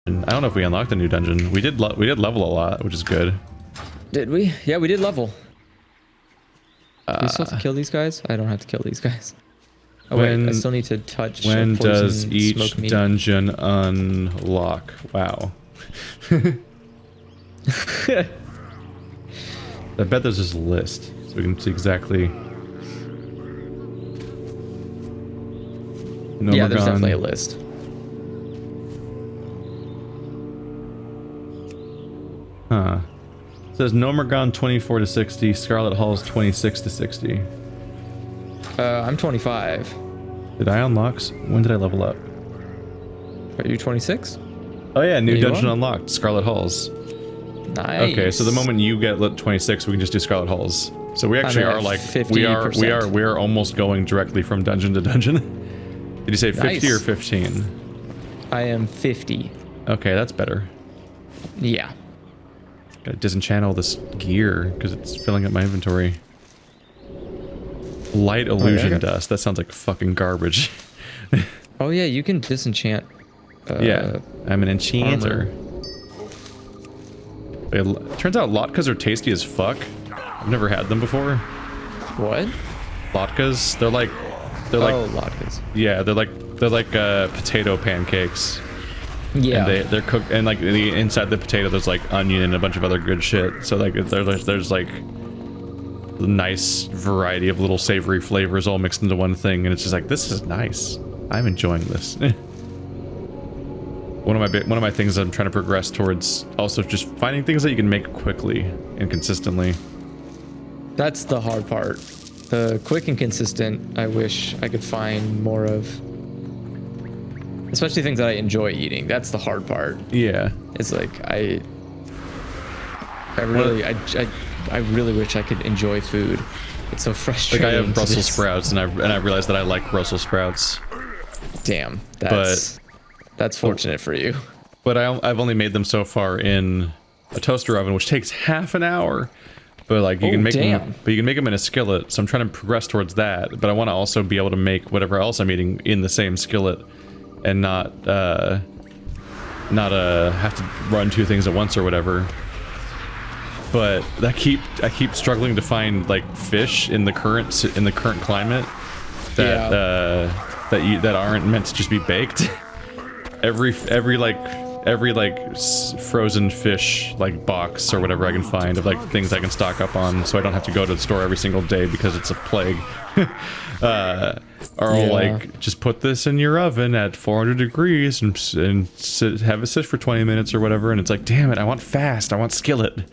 And I don't know if we unlocked a new dungeon. We did level a lot, which is good. Did we? Yeah, we did level. Do we still have to kill these guys? I don't have to kill these guys. Oh wait, I still need to touch. When does poison each smoke meat. dungeon unlock? Wow. I bet there's just a list, so we can see exactly. Yeah, there's definitely a list. Huh. It says Nomergon 24 to 60, Scarlet Hall's 26 to 60. I'm 25. Did I unlock? When did I level up? Are you 26? Oh yeah, new Yeah, dungeon unlocked, Scarlet Halls. Nice. Okay, so the moment you get 26, we can just do Scarlet Halls. So we actually are like 50%. we are almost going directly from dungeon to dungeon. Did you say 50 Nice. or 15? I am 50. Okay, that's better. Yeah. Gotta disenchant all this gear because it's filling up my inventory. Light illusion dust. That sounds like fucking garbage. Oh yeah, you can disenchant. Yeah, I'm an enchanter. Turns out latkes are tasty as fuck. I've never had them before. What? Latkes? They're like latkes. Yeah, they're like potato pancakes. Yeah. And they're cooked, and like inside the potato there's like onion and a bunch of other good shit. So like there's like a nice variety of little savory flavors all mixed into one thing, and it's just like, this is nice. I'm enjoying this. One of my things I'm trying to progress towards also just finding things that you can make quickly and consistently. That's the hard part. The quick and consistent, I wish I could find more of. Especially things that I enjoy eating. That's the hard part. Yeah. It's like I really wish I could enjoy food. It's so frustrating. Like I have Brussels sprouts, and I realized that I like Brussels sprouts. Damn, that's fortunate for you. But I've only made them so far in a toaster oven, which takes half an hour. But like you can make them, but you can make them in a skillet. So I'm trying to progress towards that. But I want to also be able to make whatever else I'm eating in the same skillet, and not have to run two things at once or whatever. But I keep struggling to find like fish in the current climate that aren't meant to just be baked. every frozen fish like box or whatever I can find of like things I can stock up on, so I don't have to go to the store every single day because it's a plague. Are all like, just put this in your oven at 400 degrees and have it sit for 20 minutes or whatever, and it's like, damn it, I want fast, I want skillet.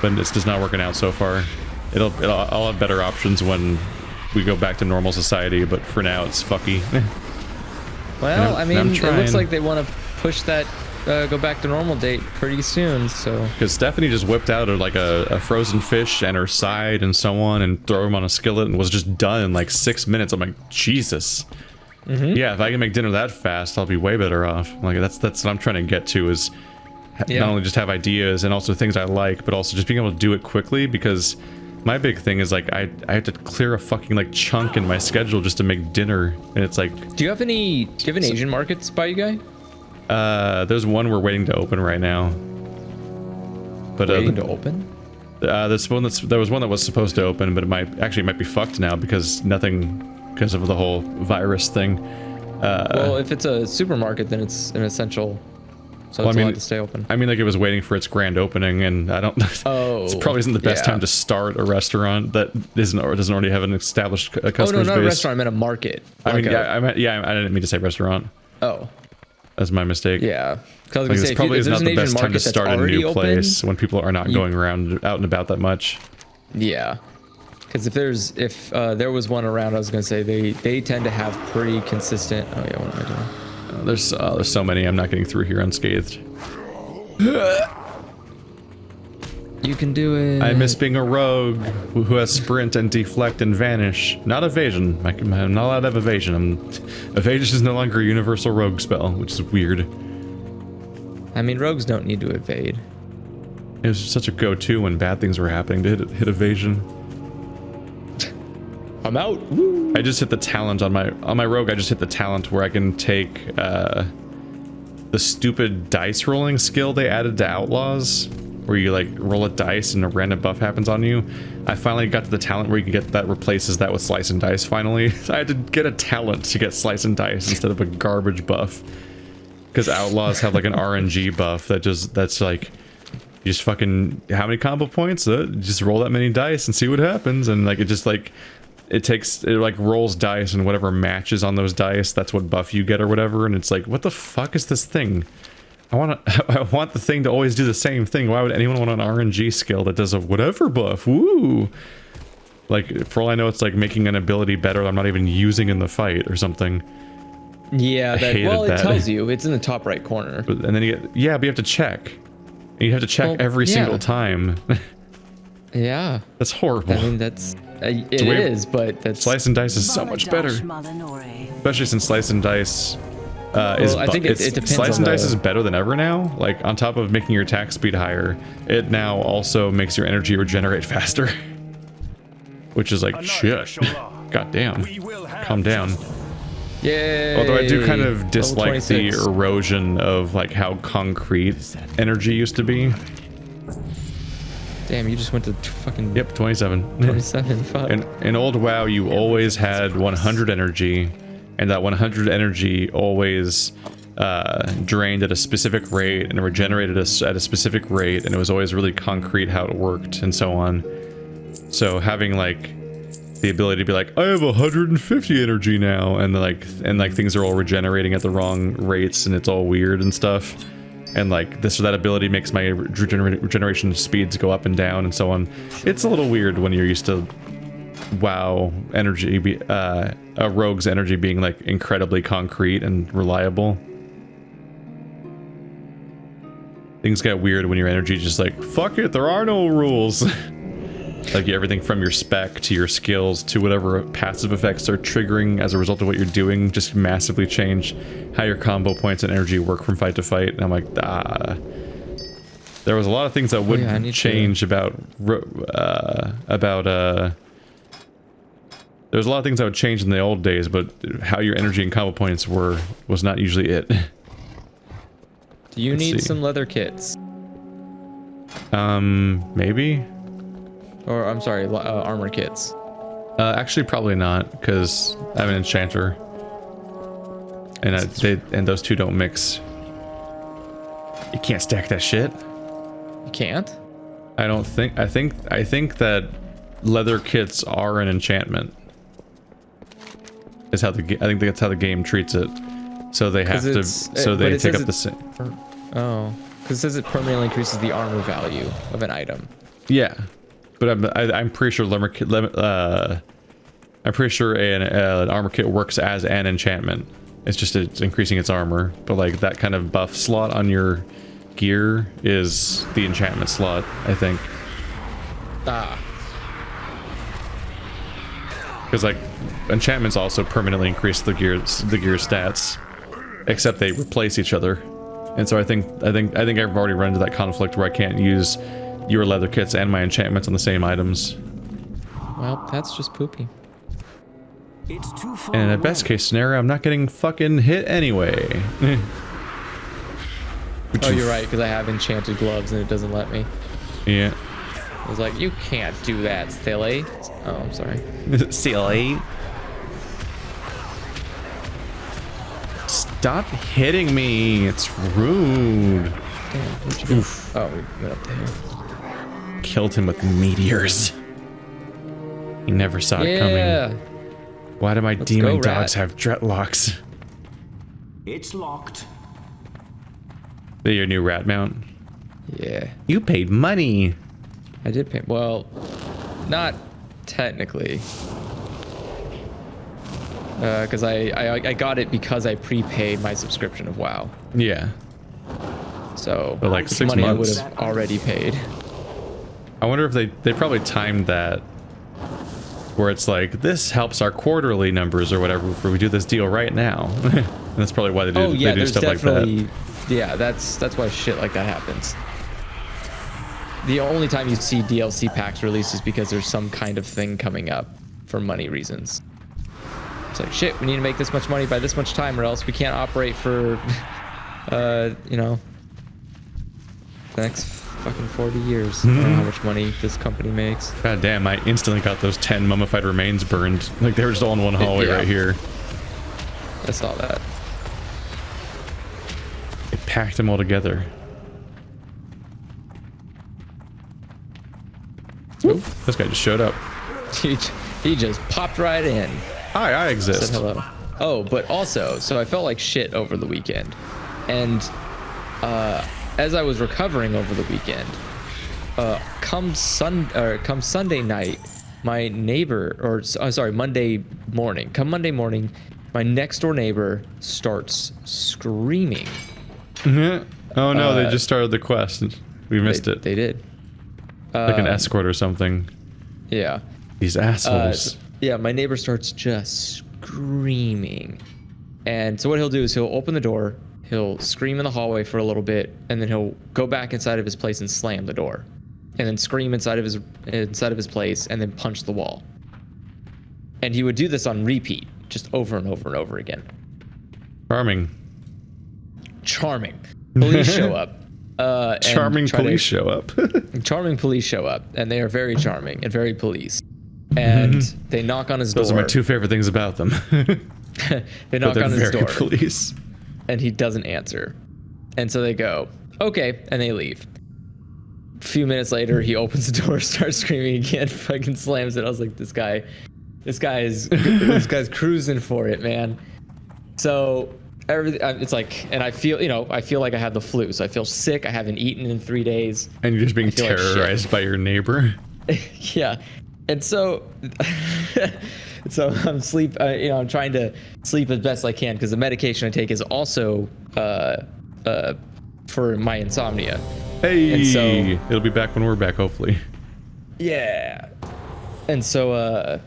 But it's just not working out so far. I'll have better options when we go back to normal society, but for now it's fucky. Well, I mean, it looks like they want to push that go back to normal date pretty soon, so. Because Stephanie just whipped out like a frozen fish and her side and so on, and throw them on a skillet, and was just done in like 6 minutes. I'm like, Jesus. Yeah, if I can make dinner that fast, I'll be way better off. Like that's what I'm trying to get to, is not only just have ideas and also things I like, but also just being able to do it quickly, because my big thing is like I have to clear a fucking like chunk in my schedule just to make dinner, and it's like. Do you have any Asian markets by you, guy? There's one we're waiting to open right now. But waiting to open? There was one that was supposed to open, but it might be fucked now because of the whole virus thing. Well, if it's a supermarket, then it's an essential. So it's allowed to stay open. I mean, like, it was waiting for its grand opening, and I don't. It probably isn't the best time to start a restaurant that doesn't already have an established customer base. Oh no, not a restaurant. I meant a market. I didn't mean to say restaurant. Oh. That's my mistake. Yeah. Because this probably is not the best time to start a new place when people are not going around out and about that much. Yeah. Because if there was one around, I was gonna say they tend to have pretty consistent. Oh yeah, what am I doing? There's so many. I'm not getting through here unscathed. You can do it. I miss being a rogue who has sprint and deflect and vanish. Not evasion. I'm not allowed to have evasion. Evasion is no longer a universal rogue spell, which is weird. I mean, rogues don't need to evade. It was such a go-to when bad things were happening to hit evasion. I'm out. Woo. I just hit the talent on my rogue. I just hit the talent where I can take the stupid dice rolling skill they added to Outlaws, where you like roll a dice and a random buff happens on you. I finally got to the talent where you can get that replaces that with slice and dice finally. I had to get a talent to get slice and dice instead of a garbage buff. Because Outlaws have like an RNG buff that's like, you just fucking, how many combo points? Just roll that many dice and see what happens. And like, it just like, it like rolls dice and whatever matches on those dice, that's what buff you get or whatever. And it's like, what the fuck is this thing? I want the thing to always do the same thing. Why would anyone want an RNG skill that does a whatever buff? Woo! Like, for all I know, it's like making an ability better that I'm not even using in the fight or something. Yeah, it tells you. It's in the top right corner. And then you get, yeah, but you have to check. And you have to check every single time. Yeah. That's horrible. I mean, that's... it is, but that's... Slice and dice is so much better. Especially since slice and dice... I think it depends. Slice and dice is better than ever now. Like, on top of making your attack speed higher, it now also makes your energy regenerate faster. Which is like, shit. God damn. Calm down. Yay! Although I do kind of dislike the erosion of like how concrete energy used to be. Damn, you just went to fucking... Yep, 27. 27, fuck. In old WoW, you always had 100 energy, and that 100 energy always drained at a specific rate and regenerated at a specific rate, and it was always really concrete how it worked and so on. So having like the ability to be like, I have 150 energy now, and like things are all regenerating at the wrong rates and it's all weird and stuff. And like this or that ability makes my regeneration speeds go up and down and so on. It's a little weird when you're used to WoW energy, a rogue's energy being like incredibly concrete and reliable. Things get weird when your energy is just like, fuck it, there are no rules. Like everything from your spec to your skills to whatever passive effects are triggering as a result of what you're doing just massively change how your combo points and energy work from fight to fight. And I'm like, there was a lot of things that would change about there was a lot of things that would change in the old days, but how your energy and combo points was not usually it. Do you need some leather kits? Maybe. Or, I'm sorry, armor kits. Actually, probably not, because I have an enchanter. And those two don't mix. You can't stack that shit. You can't? I don't think... I think that leather kits are an enchantment. Is how I think that's how the game treats it. So they have to... So they take up the same... Oh. Because it says it permanently increases the armor value of an item. Yeah. But I'm pretty sure I'm pretty sure an armor kit works as an enchantment. It's increasing its armor. But like that kind of buff slot on your gear is the enchantment slot, I think. Because like enchantments also permanently increase the gear stats, except they replace each other. And so I think I've already run into that conflict where I can't use your leather kits and my enchantments on the same items. Well, that's just poopy. It's too far and in a best case scenario, I'm not getting fucking hit anyway. Oh, you're right, because I have enchanted gloves and it doesn't let me. Yeah. I was like, you can't do that, silly. Oh, I'm sorry. Silly. Stop hitting me. It's rude. Damn, where'd you go? Oof. Oh, we went up there. Killed him with meteors. He never saw it coming. Why do my demon dogs have dreadlocks? It's locked. They're your new rat mount? Yeah. You paid money. I did pay. Well, not technically. Because I got it because I prepaid my subscription of WoW. Yeah. So, but like 6 money months. I would have already paid. I wonder if they probably timed that where it's like, this helps our quarterly numbers or whatever if we do this deal right now. And that's probably why they do, they do stuff like that. Yeah, that's why shit like that happens. The only time you see DLC packs released is because there's some kind of thing coming up for money reasons. It's like, shit, we need to make this much money by this much time or else we can't operate for You know, the next fucking 40 years. I don't know how much money this company makes. God damn, I instantly got those 10 mummified remains burned. Like they were just all in one hallway right here. I saw that. It packed them all together. Oop, this guy just showed up. He just popped right in. Hi, I exist. Said hello. Oh, but also, so I felt like shit over the weekend. And as I was recovering over the weekend, come Sunday night, my neighbor, or sorry, Monday morning, my next door neighbor starts screaming. Oh no, they just started the quest. We missed it. They did. Like an escort or something. Yeah. These assholes. Yeah, my neighbor starts just screaming. And so what he'll do is he'll open the door, he'll scream in the hallway for a little bit, and then he'll go back inside of his place and slam the door. And then scream inside of his place and then punch the wall. And he would do this on repeat, just over and over and over again. Charming. Police show up. Charming police show up. Charming police show up, and they are very charming and very police. And they knock on his door. Those are my two favorite things about them. They knock on his door. Police. And he doesn't answer. And so they go, okay, and they leave. A few minutes later, he opens the door, starts screaming again, fucking slams it. I was like, this guy's cruising for it, man. So it's like, and I feel like I have the flu, so I feel sick. I haven't eaten in 3 days. And you're just being terrorized by your neighbor. Yeah. And so, I'm I'm trying to sleep as best I can because the medication I take is also for my insomnia. Hey, and so, it'll be back when we're back, hopefully. Yeah. And so,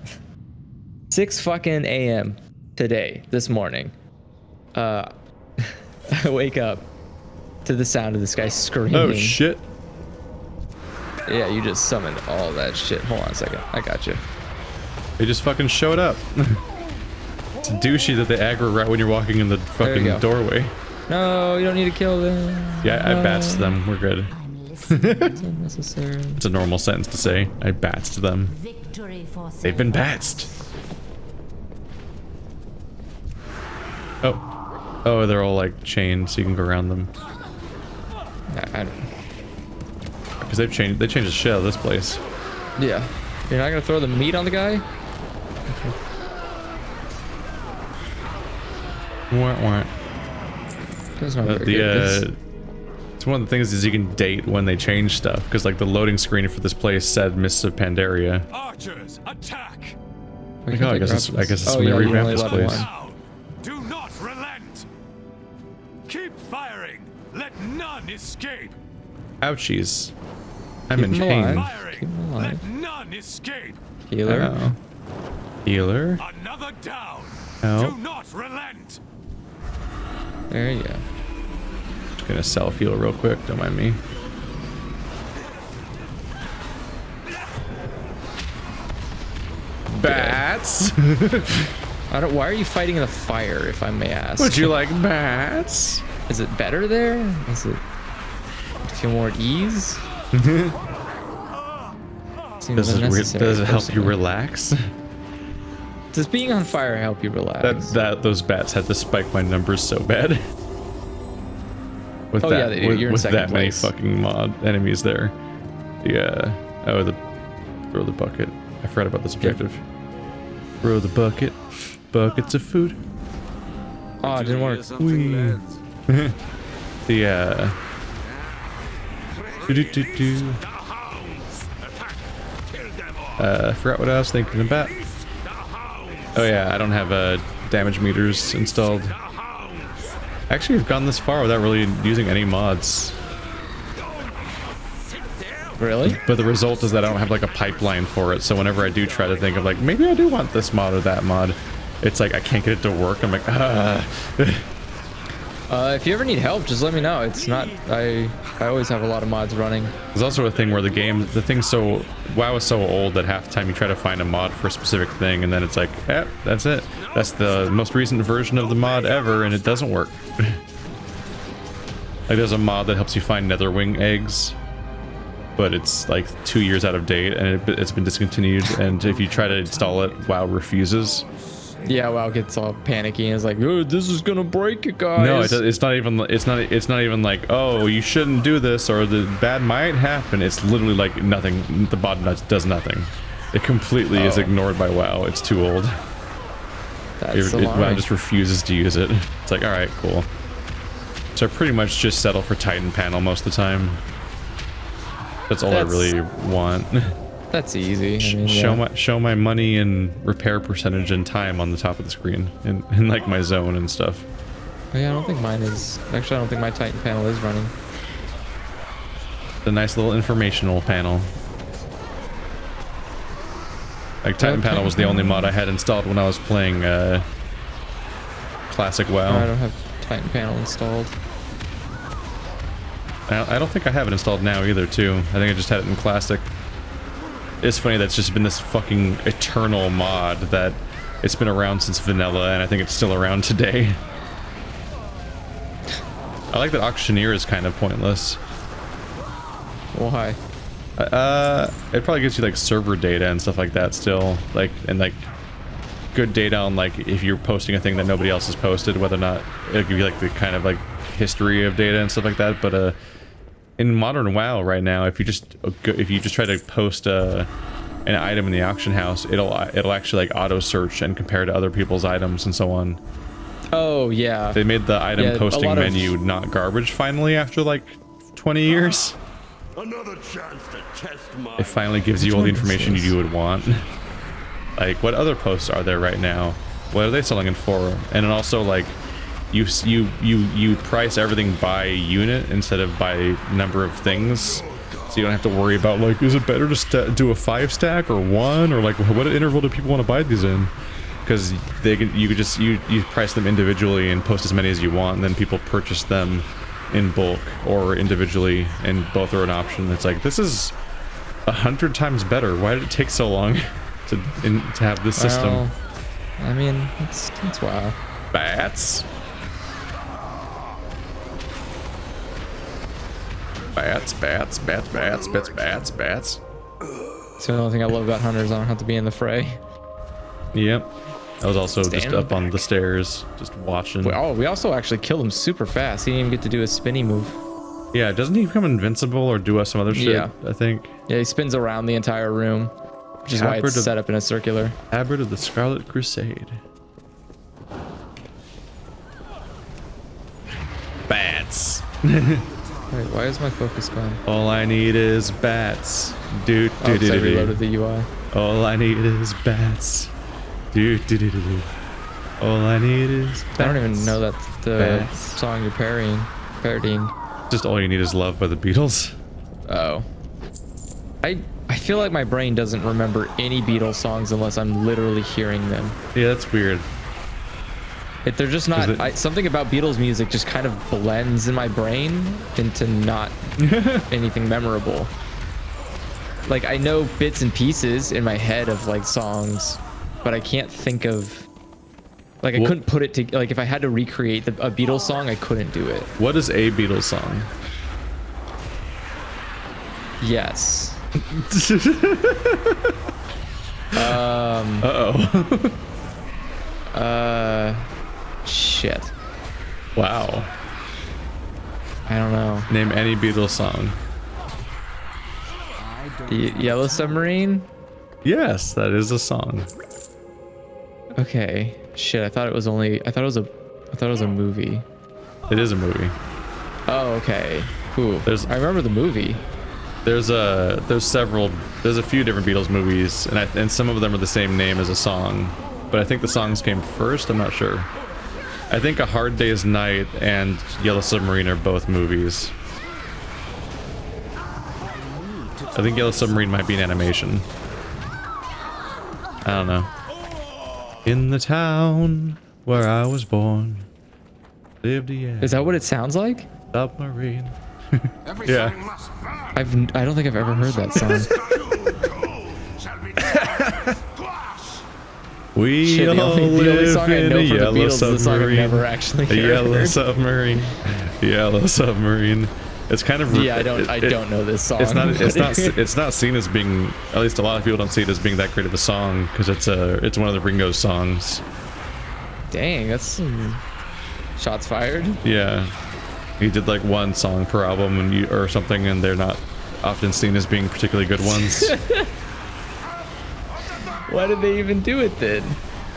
6 fucking a.m. this morning, I wake up to the sound of this guy screaming. Oh shit. Yeah, you just summoned all that shit. Hold on a second. I got you. They just fucking showed up. It's douchey that they aggro right when you're walking in the fucking doorway. No, you don't need to kill them. Yeah, I bats them. We're good. It's unnecessary. It's a normal sentence to say. I bats them. They've been batsed. Oh, they're all like chained, so you can go around them. I don't. Because they changed the shit out of this place. Yeah. You're not gonna throw the meat on the guy? What? That's not very good. It's one of the things is you can date when they change stuff, because like the loading screen for this place said Mists of Pandaria. Archers, attack! I guess it's when they revamp this place. Do not relent. Keep firing. Let none escape. Ouchies. I'm in chains. Firing. Let none escape. Healer. Oh. Healer. Another down. Help. Do not relent. There you go. Just gonna self heal real quick. Don't mind me. Bats. Why are you fighting in the fire, if I may ask? Would you like bats? Is it better there? Is it feel more at ease? Does it help you relax? Does being on fire help you relax? Those bats had to spike my numbers so bad. With they do. You're in second that many place. fucking mod enemies there. Yeah. Throw the bucket. I forgot about this objective. Throw the bucket. Buckets of food. Oh, it didn't work. The I forgot what I was thinking about. Oh yeah, I don't have damage meters installed. Actually, I've gone this far without really using any mods. Really? But the result is that I don't have like a pipeline for it, so whenever I do try to think of like, maybe I do want this mod or that mod, it's like I can't get it to work. I'm like, if you ever need help, just let me know. It's not, I always have a lot of mods running. There's also a thing where WoW is so old that half the time you try to find a mod for a specific thing and then it's like, that's it. That's the most recent version of the mod ever and it doesn't work. Like there's a mod that helps you find netherwing eggs, but it's like 2 years out of date and it's been discontinued. And if you try to install it, WoW refuses. Yeah, WoW gets all panicky and is like, "Oh, this is gonna break it, guys." No, it's not even. It's not even like, oh, you shouldn't do this or the bad might happen. It's literally like nothing. The bot does nothing. It completely is ignored by WoW. It's too old. That's WoW just refuses to use it. It's like, all right, cool. So I pretty much just settle for Titan panel most of the time. That's all I really want. That's easy. I mean, show my money and repair percentage and time on the top of the screen in like my zone and stuff. Oh, yeah, I don't think mine is. Actually, I don't think my Titan panel is running. The nice little informational panel. Like Titan panel was the only mod I had installed when I was playing classic WoW. No, I don't have Titan panel installed. I don't think I have it installed now either too. I think I just had it in classic. It's funny that's just been this fucking eternal mod that it's been around since vanilla and I think it's still around today. I like that auctioneer is kind of pointless. Why? It probably gives you like server data and stuff like that still, like, and like good data on like if you're posting a thing that nobody else has posted, whether or not it'll give you like the kind of like history of data and stuff like that. But in modern WoW right now, if you just try to post an item in the auction house, it'll actually like auto search and compare to other people's items and so on. Oh yeah. They made the item posting menu not garbage finally after like 20 years. Another chance to test my... It finally gives you all the information you would want. Like, what other posts are there right now? What are they selling it for? And then also, like, you price everything by unit instead of by number of things, so you don't have to worry about like, is it better to do a 5 stack or 1, or like what interval do people want to buy these in? Because you price them individually and post as many as you want, and then people purchase them in bulk or individually, and both are an option. It's like, this is 100 times better. Why did it take so long to have this system? Well, I mean, it's WoW. Bats. Bats. It's the only thing I love about hunters. I don't have to be in the fray. Yep. I was also just up on the stairs, just watching. We also actually killed him super fast. He didn't even get to do a spinny move. Yeah, doesn't he become invincible or do some other shit? Yeah. I think. Yeah, he spins around the entire room, which is why it's set up in a circular. Abbot of the Scarlet Crusade. Bats. Wait, why is my focus gone? All I need is bats. I reloaded the UI. All I need is bats. All I need is bats. I don't even know that's the song you're parodying. Just All You Need Is Love by the Beatles. Oh. I feel like my brain doesn't remember any Beatles songs unless I'm literally hearing them. Yeah, that's weird. They're just not... something about Beatles music just kind of blends in my brain into not anything memorable. Like, I know bits and pieces in my head of, like, songs, but I can't think of... Like, I couldn't put it to... Like, if I had to recreate a Beatles song, I couldn't do it. What is a Beatles song? Yes. Shit. Wow. I don't know. Name any Beatles song. Yellow Submarine? Yes, that is a song. Okay. Shit, I thought it was a movie. It is a movie. Oh, okay. Cool. I remember the movie. There's a few different Beatles movies, and some of them are the same name as a song, but I think the songs came first. I'm not sure. I think A Hard Day's Night and Yellow Submarine are both movies. I think Yellow Submarine might be an animation. I don't know. In the town where I was born lived a Is that what it sounds like? submarine. Yeah. I don't think I've ever heard that song. We Shit, the only song I live in know a from the yellow Beatles is the song I've submarine. never actually A yellow heard. submarine. Yellow Submarine. It's kind of Yeah, I don't know this song. It's not seen as being, at least a lot of people don't see it as being that great of a song because it's one of the Ringo songs. Dang, that's some shots fired. Yeah, he did like one song per album or something, and they're not often seen as being particularly good ones. Why did they even do it then?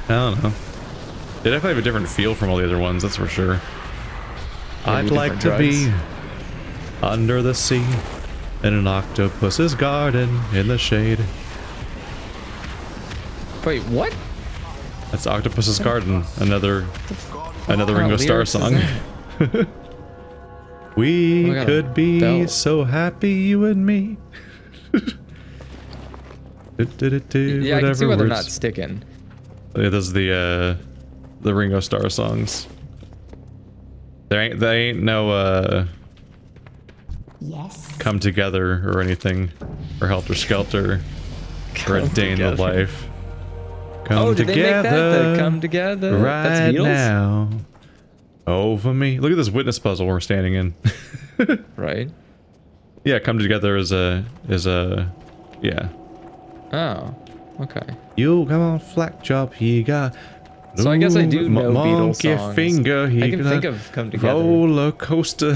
I don't know. They definitely have a different feel from all the other ones, that's for sure. I'd like to be under the sea in an octopus's garden in the shade. Wait, what? That's Octopus's Garden, another Ringo Starr song. We could be so happy, you and me. Yeah, I can see why they're not sticking. Yeah, those are the Ringo Starr songs. They ain't no Yes. Come Together or anything, or Helter Skelter, or A Day in the Life. Come did they make that? The Come Together right That's Beatles? now. Over me. Look at this witness puzzle we're standing in. Right. Yeah, Come Together is a yeah. Oh, okay. You come on, Flack Job, he got. So I guess I do know Beatles monkey songs. finger, he I can got think of Come Together. roller coaster.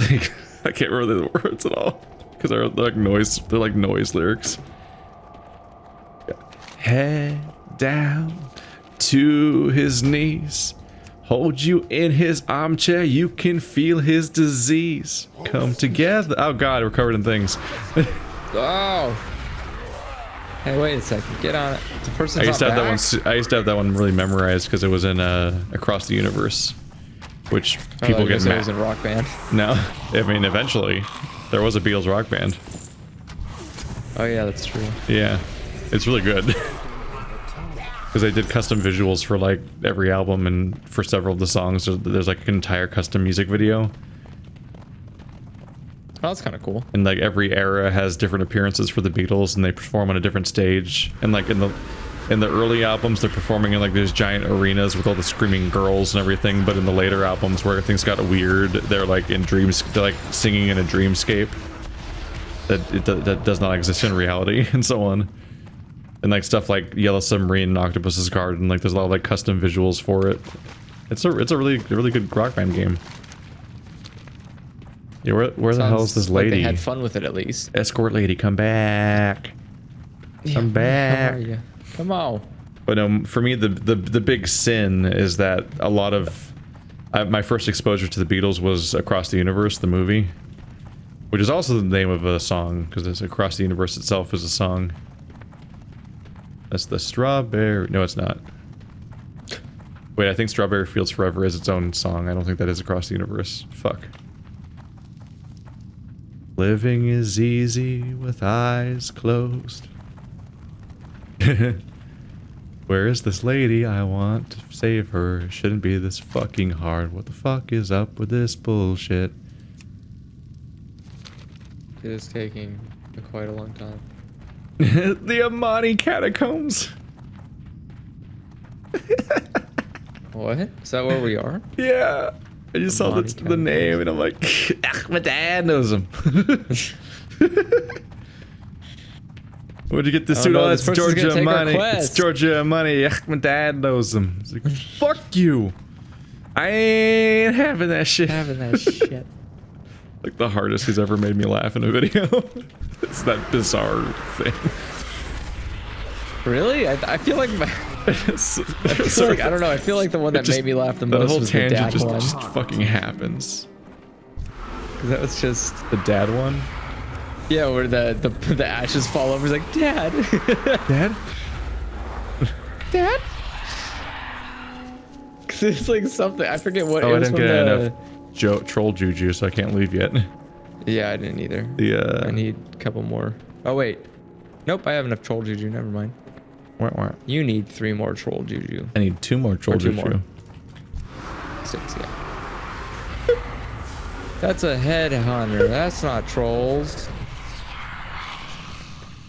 I can't remember the words at all because they're like noise. They're like noise lyrics. Head down to his knees. Hold you in his armchair. You can feel his disease. Come together. Oh God, we're covered in things. Oh. Hey, wait a second. Get on it. The person's I used to not have back? that one. I used to have that one really memorized because it was in Across the Universe, which people get It mad. was in Rock Band. No, I mean eventually there was a Beatles rock band. Oh yeah, that's true. Yeah, it's really good because they did custom visuals for like every album, and for several of the songs there's like an entire custom music video. Oh, that's kind of cool. And like every era has different appearances for the Beatles, and they perform on a different stage. And like in the early albums, they're performing in like these giant arenas with all the screaming girls and everything. But in the later albums, where things got weird, they're like in dreams, they're like singing in a dreamscape that does not exist in reality, and so on. And like stuff like Yellow Submarine and Octopus's Garden, like there's a lot of like custom visuals for it. It's a really good rock band game. Yeah, where the hell is this lady? Like they had fun with it at least. Escort lady, come back. Come back. How are you? Come on. But for me, the big sin is that a lot of my first exposure to the Beatles was Across the Universe, the movie, which is also the name of a song because it's Across the Universe itself is a song. That's the Strawberry. No, it's not. Wait, I think Strawberry Fields Forever is its own song. I don't think that is Across the Universe. Fuck. Living is easy with eyes closed. Where is this lady? I want to save her. It shouldn't be this fucking hard. What the fuck is up with this bullshit? It is taking quite a long time. The Amani Catacombs. What? Is that where we are? Yeah. I just saw the name and I'm like, my dad knows him. Where'd you get this suit? no, Oh, this it's person's gonna Georgia take our Money. It's quest. Georgia Money. My dad knows him. It's like, fuck you. I ain't having that shit. Like the hardest he's ever made me laugh in a video. It's that bizarre thing. Really? I feel like I don't know. I feel like the one that made me laugh the That most whole was the tangent dad one. just fucking happens. 'Cause that was just The dad one? yeah, where the ashes fall over. He's like, Dad, Dad? Dad. 'Cause it's like something I forget what. Oh, it I was didn't from get the- enough troll juju, so I can't leave yet. Yeah, I didn't either. The I need a couple more. Oh wait, nope. I have enough troll juju. Never mind. wah. You need 3 more troll juju. I need 2 more troll Or 2 juju. more. 6, yeah. That's a headhunter. That's not trolls.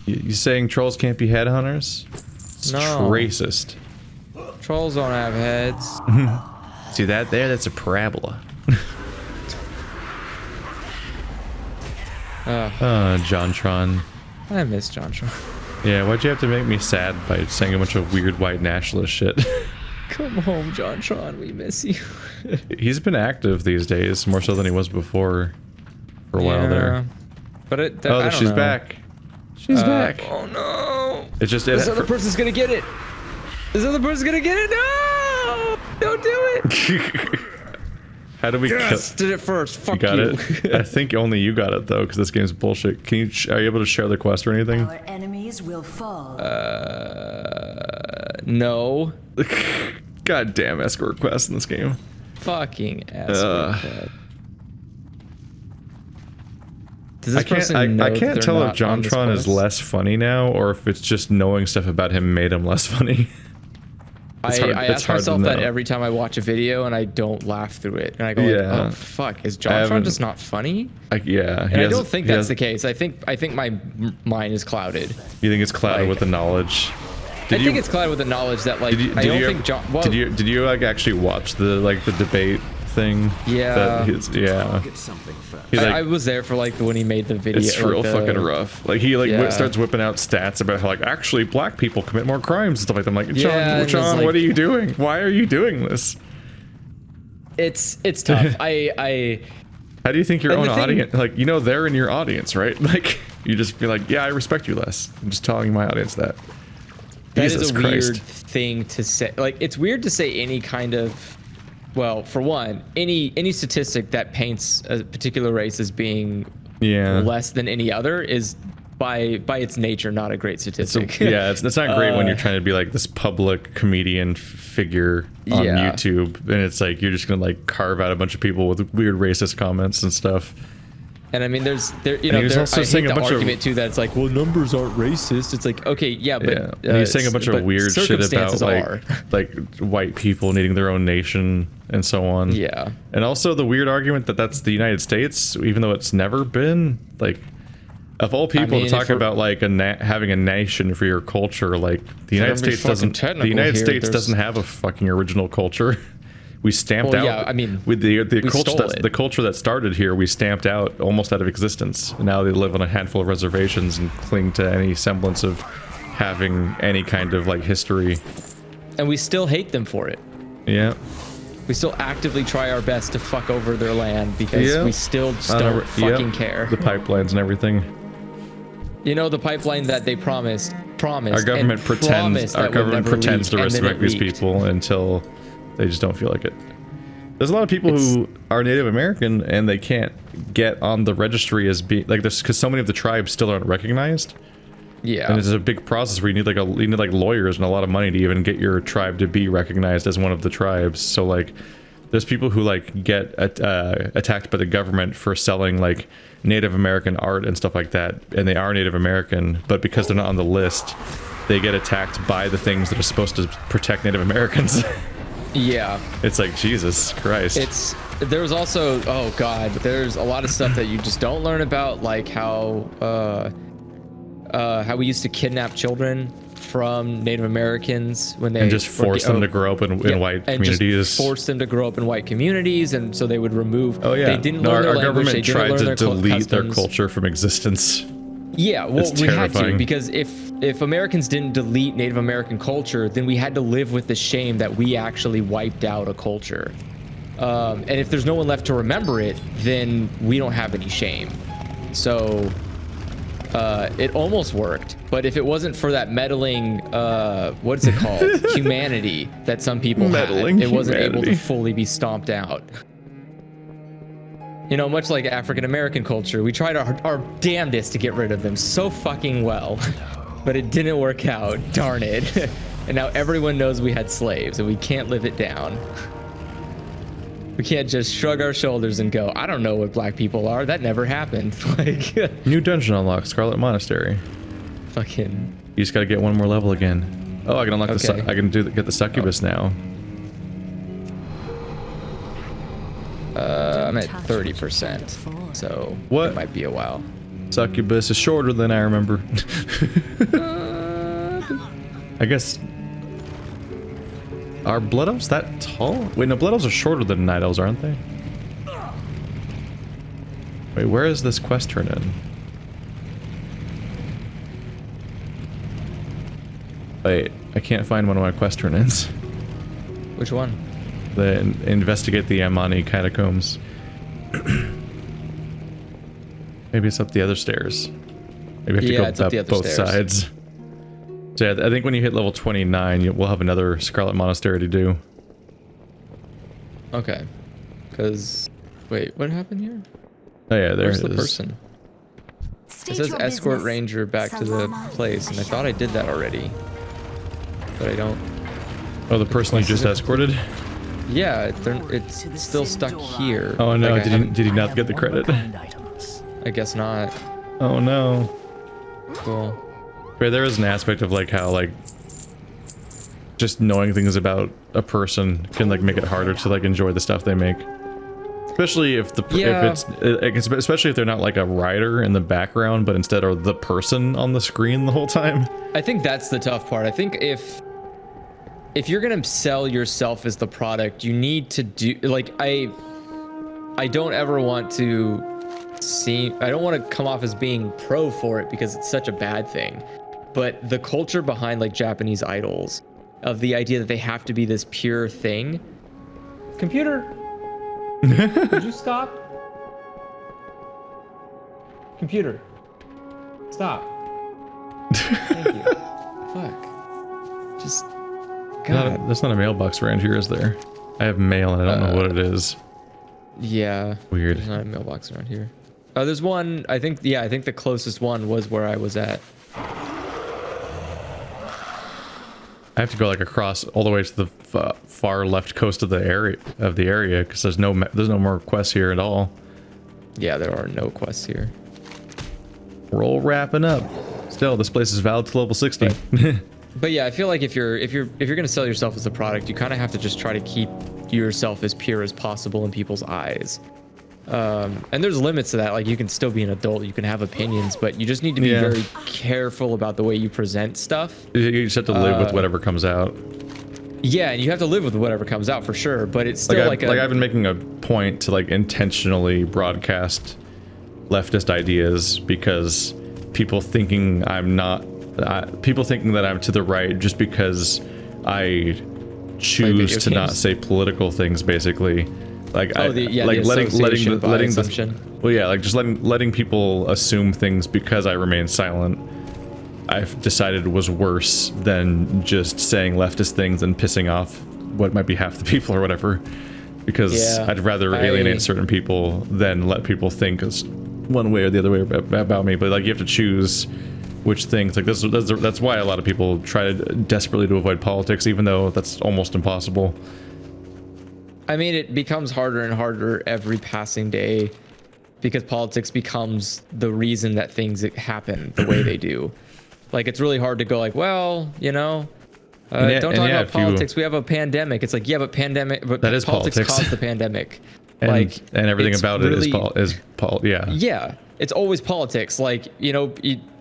You saying trolls can't be headhunters? It's No. racist. Trolls don't have heads. See that there? That's a parabola. JonTron. I miss JonTron. Yeah, why'd you have to make me sad by saying a bunch of weird white nationalist shit? Come home, JonTron. We miss you. He's been active these days, more so than he was before. For a while there. But I don't she's know. back. She's back. Oh no! It's just This other person's gonna get it. This other person's gonna get it. No! Don't do it. How do we Did it first. Fuck you. Got you. it? I think only you got it though, because this game's bullshit. Can you? Are you able to share the quest or anything? Our enemies will fall. No. God damn escort quest in this game. Fucking ass. Does this person I know can't that tell they're if not on this JonTron is quest? less funny now, or if it's just knowing stuff about him made him less funny. I ask myself that every time I watch a video and I don't laugh through it. And I go, like, oh fuck, is JonTron just not funny? Yeah. And I don't think that's the case. I think my mind is clouded. You think it's clouded with the knowledge? I think it's clouded with the knowledge that like I don't think John. Well, did you like actually watch the debate thing? Yeah. I was there for like when he made the video. It's real fucking rough. Like he starts whipping out stats about how like actually black people commit more crimes and stuff like that. I'm like, John, like, what are you doing? Why are you doing this? It's tough. How do you think your own audience, like, you know, they're in your audience, right? Like, you just be like, yeah, I respect you less. I'm just telling my audience that. That is a weird thing to say. Like, it's weird to say any kind of, well, for one, any statistic that paints a particular race as being less than any other is by its nature not a great statistic. It's not great when you're trying to be like this public comedian figure on YouTube, and it's like you're just gonna like carve out a bunch of people with weird racist comments and stuff. And I mean, I hate the argument too that it's like, well, numbers aren't racist. It's like, okay, but and he's saying a bunch of weird shit about like white people needing their own nation and so on. Yeah. And also the weird argument that that's the United States, even though it's never been. Like, of all people to talk about like having a nation for your culture, like the United States doesn't. The United States doesn't have a fucking original culture. We stamped out. Yeah, I mean, with the culture that started here, we stamped out almost out of existence. And now they live on a handful of reservations and cling to any semblance of having any kind of like history. And we still hate them for it. Yeah. We still actively try our best to fuck over their land because we still just don't fucking care. The pipelines and everything. You know, the pipeline that they promised. Our government pretends. Our government pretends to respect these people until they just don't feel like it. There's a lot of people who are Native American and they can't get on the registry as being like this because so many of the tribes still aren't recognized. Yeah, and it's a big process where you need like lawyers and a lot of money to even get your tribe to be recognized as one of the tribes. So like, there's people who like get attacked by the government for selling like Native American art and stuff like that, and they are Native American, but because they're not on the list, they get attacked by the things that are supposed to protect Native Americans. Yeah. It's like, Jesus Christ. There's also, oh God, there's a lot of stuff that you just don't learn about, like how we used to kidnap children from Native Americans when they just force them to grow up in white communities. Just force them to grow up in white communities, and so they would remove. Oh yeah. They didn't learn their language. Our government tried to delete their culture from existence. Yeah, well, we had to, because if Americans didn't delete Native American culture, then we had to live with the shame that we actually wiped out a culture. And if there's no one left to remember it, then we don't have any shame. So it almost worked. But if it wasn't for that meddling, what's it called? Humanity that some people had, it wasn't able to fully be stomped out. You know, much like African American culture, we tried our damnedest to get rid of them so fucking well, but it didn't work out, darn it. And now everyone knows we had slaves and we can't live it down. We can't just shrug our shoulders and go, I don't know what black people are, that never happened. Like, new dungeon unlocked, Scarlet Monastery. Fucking. You just gotta get one more level again. Oh, I can unlock I can get the succubus now. I'm at 30%, so it might be a while. Succubus is shorter than I remember. I guess. Are blood elves that tall? Wait, no, blood elves are shorter than night elves, aren't they? Wait, where is this quest turn in? Wait, I can't find one of my quest turn-ins. Which one? The investigate the Amani catacombs. Maybe it's up the other stairs. Maybe I have to go up both sides. So yeah, I think when you hit level 29, we'll have another Scarlet Monastery to do. Okay. Because... Wait, what happened here? Oh yeah, there Where's it is. the person? It says escort ranger back to the place, and I thought I did that already. But I don't... Oh, the person you just escorted? Yeah, it's still stuck here. Oh no, like did he not get the credit? I guess not. Oh no. Cool. Right, there is an aspect of like how like just knowing things about a person can like make it harder to like enjoy the stuff they make. Especially if especially if they're not like a writer in the background, but instead are the person on the screen the whole time. I think that's the tough part. I think if you're gonna sell yourself as the product, you need to do like I don't ever want to I don't want to come off as being pro for it because it's such a bad thing. But the culture behind like Japanese idols, of the idea that they have to be this pure thing. Computer, would you stop? Computer, stop. Thank you. Fuck. Just. God. There's not a mailbox around here, is there? I have mail and I don't know what it is. Yeah. Weird. There's not a mailbox around here. There's one. I think the closest one was where I was at. I have to go like across all the way to the far left coast of the area because there's no more quests here at all. Yeah, there are no quests here. We're all wrapping up. Still, this place is valid to level 60. But yeah, I feel like if you're gonna sell yourself as a product, you kind of have to just try to keep yourself as pure as possible in people's eyes. And there's limits to that. Like you can still be an adult, you can have opinions, but you just need to be very careful about the way you present stuff. You just have to live with whatever comes out. Yeah, and you have to live with whatever comes out for sure. But it's still like I've been making a point to like intentionally broadcast leftist ideas because people thinking that I'm to the right just because I choose to not say political things, basically. Like letting people assume things because I remain silent, I've decided was worse than just saying leftist things and pissing off what might be half the people or whatever, because I'd rather alienate certain people than let people think one way or the other way about me. But like you have to choose which things, like that's why a lot of people try desperately to avoid politics, even though that's almost impossible. I mean, it becomes harder and harder every passing day because politics becomes the reason that things happen the way they do. Like, it's really hard to go like, well, you know, don't talk about politics. We have a pandemic. It's like, yeah, but politics caused the pandemic. And everything about it is Yeah, it's always politics. Like, you know,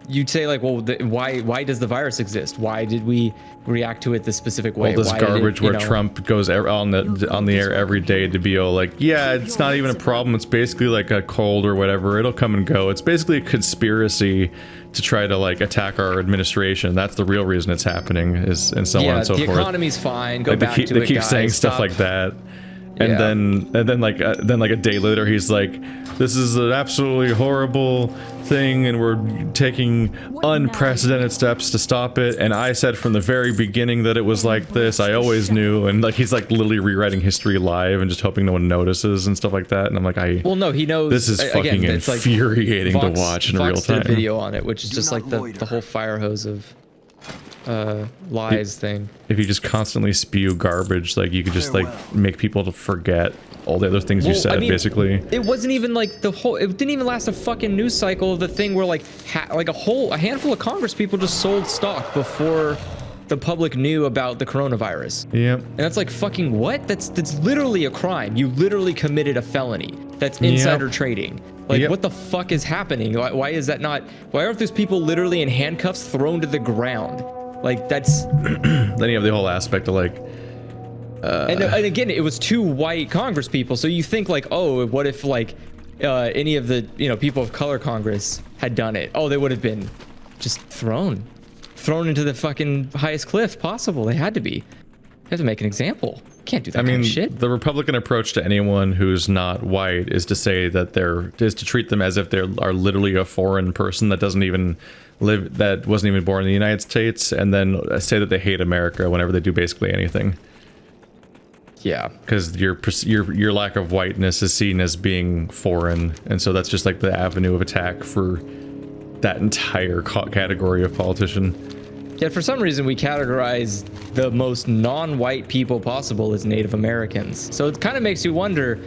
you'd say like, well, why does the virus exist? Why did we react to it this specific way? All this garbage where Trump goes on the air every day to be all like, yeah, it's not even a problem. It's basically like a cold or whatever. It'll come and go. It's basically a conspiracy to try to like attack our administration. That's the real reason it's happening, and so on and so forth. The economy's fine. Go like back to it, They keep saying stuff like that. And then like a day later he's like, this is an absolutely horrible thing and we're taking unprecedented steps to stop it, and I said from the very beginning that it was like this. I always knew. And like he's like literally rewriting history live and just hoping no one notices and stuff like that. And I'm like, well, no, he knows. This is fucking infuriating to watch in real time. Did a video on it, which is just like the whole fire hose of lies thing. If you just constantly spew garbage, like you could just like make people to forget all the other things you said. I mean, basically it wasn't even like it didn't even last a fucking news cycle of the thing where like a handful of Congress people just sold stock before the public knew about the coronavirus. Yep. And that's like fucking what? That's literally a crime. You literally committed a felony. That's insider trading. Like, what the fuck is happening? Why is that not? Why aren't those people literally in handcuffs thrown to the ground? Like, that's... Then you have the whole aspect of like... And again, it was two white Congress people, so you think like, oh, what if like any of the people of color Congress had done it, they would have been just thrown into the fucking highest cliff possible. They had to be. They have to make an example. Can't do that kind of shit. The Republican approach to anyone who's not white is to say that is to treat them as if they are literally a foreign person that doesn't even live, that wasn't even born in the United States, and then say that they hate America whenever they do basically anything. Yeah, because your lack of whiteness is seen as being foreign, and so that's just like the avenue of attack for that entire category of politician. Yet for some reason we categorize the most non-white people possible as Native Americans. So it kind of makes you wonder,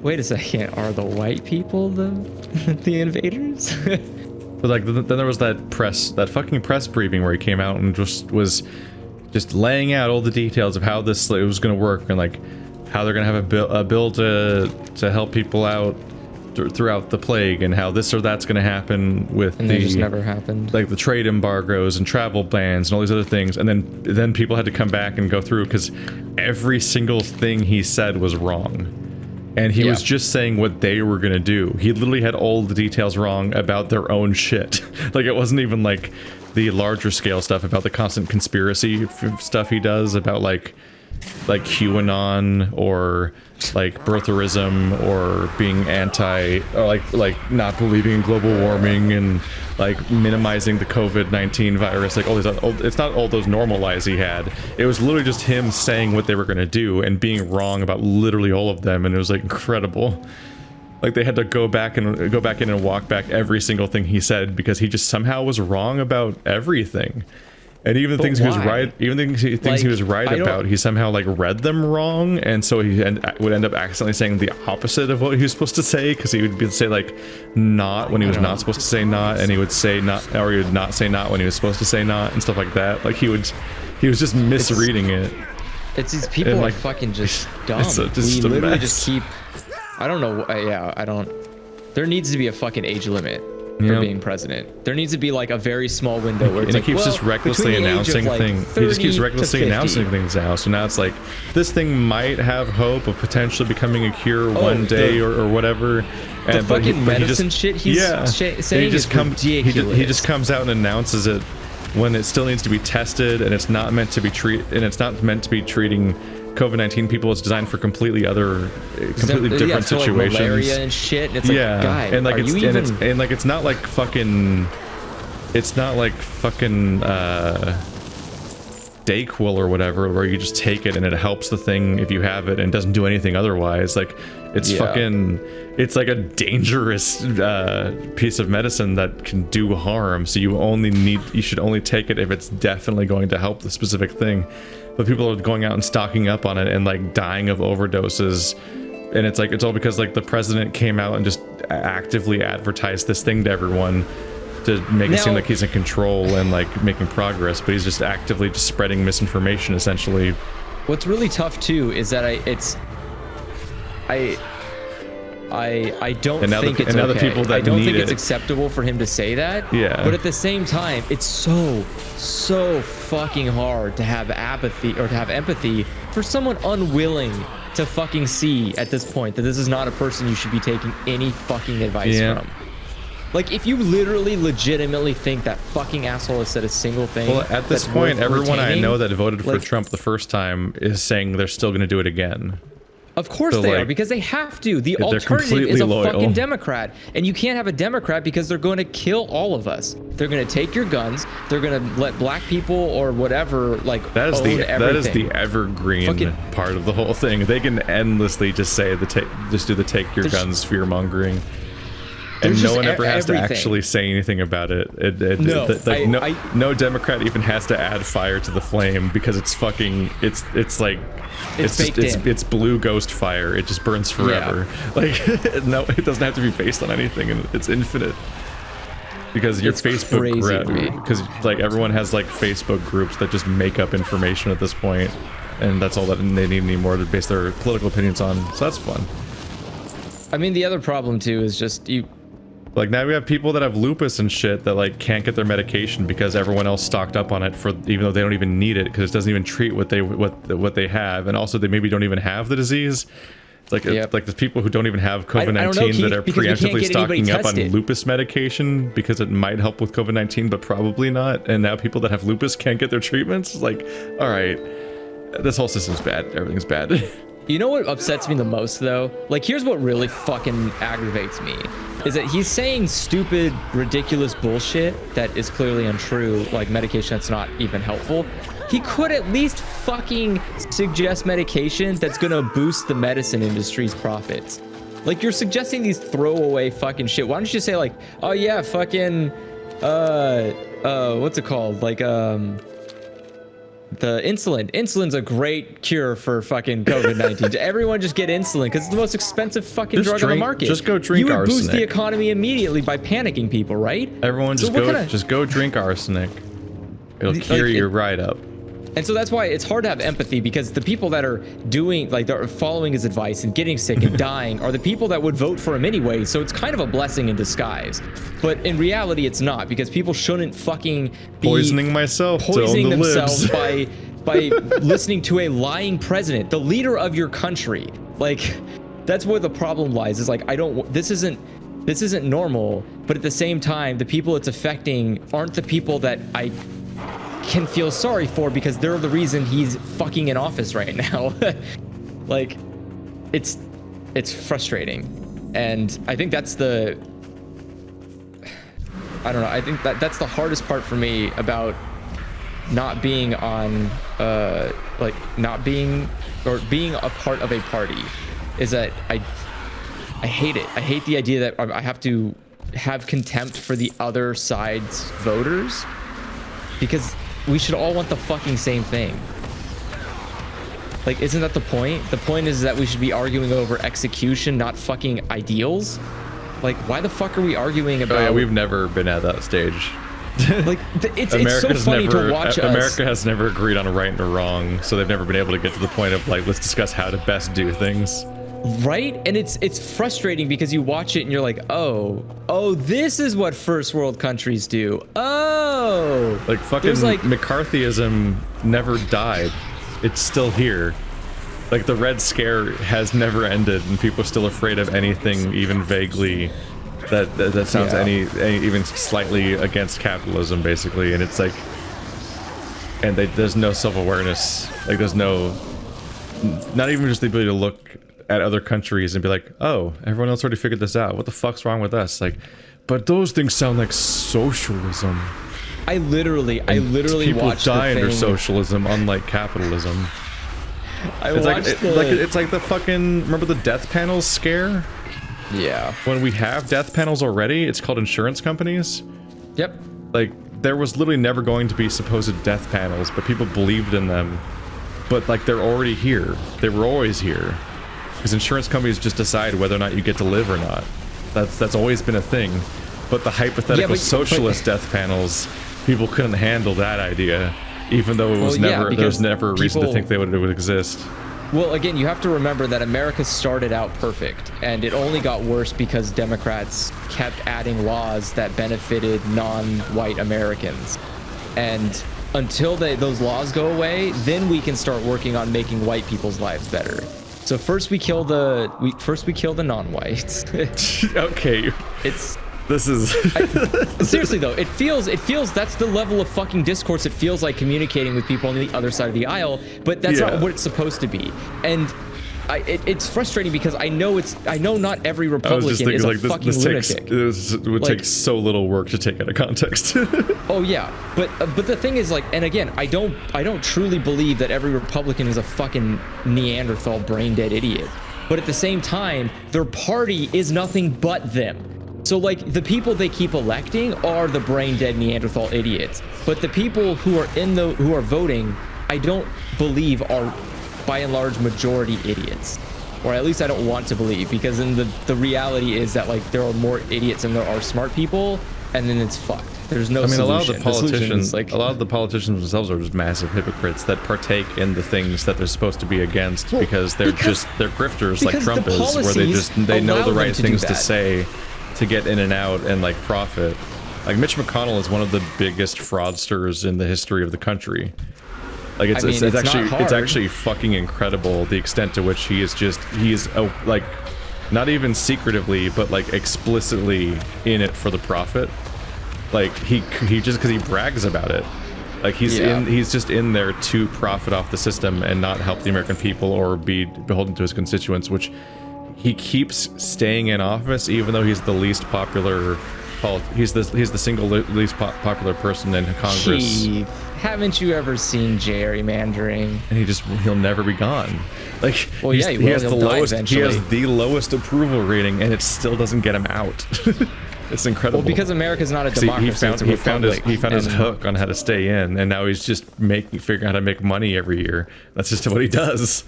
wait a second, are the white people the invaders? But like then there was that fucking press briefing where he came out and was laying out all the details of how this was going to work, and like how they're going to have a bill to help people out throughout the plague, and how this or that's going to happen with and they just never happened, like the trade embargoes and travel bans and all these other things. And then people had to come back and go through because every single thing he said was wrong, and he was just saying what they were going to do. He literally had all the details wrong about their own shit. Like it wasn't even like the larger scale stuff about the constant conspiracy stuff he does about like QAnon or like birtherism or being anti, or like not believing in global warming and like minimizing the COVID-19 virus, like all these it's not all those normal lies he had. It was literally just him saying what they were going to do and being wrong about literally all of them, and it was like incredible. Like they had to go back in and walk back every single thing he said because he just somehow was wrong about everything. And even things he was right, he was right about, he somehow like read them wrong, and so he would end up accidentally saying the opposite of what he was supposed to say, because he would say like not when he was not supposed to say not, and he would say not, or he would not say not when he was supposed to say not, and stuff like that. Like he was just misreading it. It's these people are like, fucking just dumb. We literally just keep. I don't know. I don't. There needs to be a fucking age limit for being president. There needs to be like a very small window where it's and he keeps just recklessly announcing things. He just keeps recklessly announcing things now. So now it's like this thing might have hope of potentially becoming a cure one day or whatever. The fucking medicine shit he's saying is ridiculous. He just comes out and announces it when it still needs to be tested, and it's not meant to be treating COVID-19 people. It's designed for completely different situations. Like malaria and shit. And it's like, guy, and like it's it's not like fucking Dayquil or whatever, where you just take it and it helps the thing if you have it and doesn't do anything otherwise. Like it's it's like a dangerous piece of medicine that can do harm. So you should only take it if it's definitely going to help the specific thing. But people are going out and stocking up on it and like dying of overdoses, and it's like it's all because like the president came out and just actively advertised this thing to everyone to make it seem like he's in control and like making progress, but he's just actively just spreading misinformation essentially. What's really tough too is that I don't think it's okay. I don't think it's acceptable for him to say that. Yeah. But at the same time, it's so fucking hard to have apathy or to have empathy for someone unwilling to fucking see at this point that this is not a person you should be taking any fucking advice from. Like, if you literally legitimately think that fucking asshole has said a single thing. Well, at this point, everyone I know that voted for Trump the first time is saying they're still going to do it again. Of course they are, because they have to. The alternative is a fucking Democrat. And you can't have a Democrat because they're going to kill all of us. They're going to take your guns. They're going to let black people or whatever, like, that is everything. That is the evergreen part of the whole thing. They can endlessly just say, just do the take your guns fear-mongering. And no one ever has to actually say anything about it. No Democrat even has to add fire to the flame, because it's fucking it's blue ghost fire. It just burns forever. Like no, it doesn't have to be based on anything, and it's infinite. Because your Facebook group, because like everyone has like Facebook groups that just make up information at this point, and that's all that they need anymore to base their political opinions on. So that's fun. I mean, the other problem too is just like now we have people that have lupus and shit that like can't get their medication because everyone else stocked up on it, even though they don't even need it, because it doesn't even treat what they have, and also they maybe don't even have the disease, It's like it's like there's people who don't even have COVID-19 that are preemptively stocking up on lupus medication because it might help with COVID-19, but probably not. And now people that have lupus can't get their treatments. It's like, all right, this whole system's bad. Everything's bad. You know what upsets me the most, though? Like, here's what really fucking aggravates me. Is that he's saying stupid, ridiculous bullshit that is clearly untrue, like medication that's not even helpful. He could at least fucking suggest medication that's gonna boost the medicine industry's profits. Like, you're suggesting these throwaway fucking shit. Why don't you just say like, oh yeah, fucking, what's it called? Like, the insulin. Insulin's a great cure for fucking COVID-19. Everyone just get insulin because it's the most expensive fucking drug on the market. Just go drink arsenic. You would boost the economy immediately by panicking people, right? Everyone just go drink arsenic. It'll cure you right up. And so that's why it's hard to have empathy, because the people that are doing, like, they're following his advice and getting sick and dying are the people that would vote for him anyway. So it's kind of a blessing in disguise. But in reality, it's not, because people shouldn't fucking be poisoning themselves by listening to a lying president, the leader of your country. Like, that's where the problem lies. Is like, this isn't normal. But at the same time, the people it's affecting aren't the people that I can feel sorry for, because they're the reason he's fucking in office right now. Like, it's frustrating. And I think that's I don't know, I think that's the hardest part for me about not being on being a part of a party, is that I hate it. I hate the idea that I have to have contempt for the other side's voters, because we should all want the fucking same thing. Like, isn't that the point? The point is that we should be arguing over execution, not fucking ideals. Like, why the fuck are we arguing about... Oh yeah, we've never been at that stage. Like, it's so funny to watch America has never agreed on a right and a wrong, so they've never been able to get to the point of, like, let's discuss how to best do things. Right? And it's frustrating because you watch it and you're like, oh, this is what first world countries do. Oh, like fucking McCarthyism never died. It's still here. Like, the Red Scare has never ended, and people are still afraid of anything even vaguely that sounds any even slightly against capitalism, basically. And it's like, and there's no self-awareness. Like, there's not even just the ability to look at other countries and be like, oh, everyone else already figured this out. What the fuck's wrong with us? Like, but those things sound like socialism. I literally people watched die the under thing. Socialism, unlike capitalism. It's like the fucking, remember the death panels scare? Yeah. When we have death panels already, it's called insurance companies. Yep. Like, there was literally never going to be supposed death panels, but people believed in them. But, like, they're already here. They were always here. Because insurance companies just decide whether or not you get to live or not. That's always been a thing. But the hypothetical socialist death panels, people couldn't handle that idea, even though it was there was never a reason to think it would exist. Well, again, you have to remember that America started out perfect, and it only got worse because Democrats kept adding laws that benefited non-white Americans. And until those laws go away, then we can start working on making white people's lives better. So first we kill the non-whites. Okay. Seriously though, it feels that's the level of fucking discourse it feels like communicating with people on the other side of the aisle, but that's not what it's supposed to be. And it's frustrating because I know not every Republican is a fucking lunatic. It would take so little work to take out of context. Oh yeah, but the thing is, like, and again, I don't truly believe that every Republican is a fucking Neanderthal brain dead idiot. But at the same time, their party is nothing but them. So, like, the people they keep electing are the brain dead Neanderthal idiots. But the people who are voting, I don't believe are by and large majority idiots, or at least I don't want to believe, because then the reality is that, like, there are more idiots than there are smart people, and then it's fucked. There's no solution. A lot of the politicians themselves are just massive hypocrites that partake in the things that they're supposed to be against, because they're grifters, like Trump is, where they know the right things to say to get in and out and, like, profit. Like, Mitch McConnell is one of the biggest fraudsters in the history of the country. Like I mean, it's not hard. it's actually fucking incredible the extent to which he is like not even secretively but like explicitly in it for the profit. Like he just because he brags about it. Like he's just in there to profit off the system and not help the American people or be beholden to his constituents, which he keeps staying in office even though he's the least popular. He's the single least popular person in Congress. Keith, haven't you ever seen gerrymandering? And he'll never be gone. Like, well, he has the lowest. He has the lowest approval rating, and it still doesn't get him out. It's incredible. Well, because America's not a democracy. He found his hook on how to stay in, and now he's just figuring out how to make money every year. That's just what he does.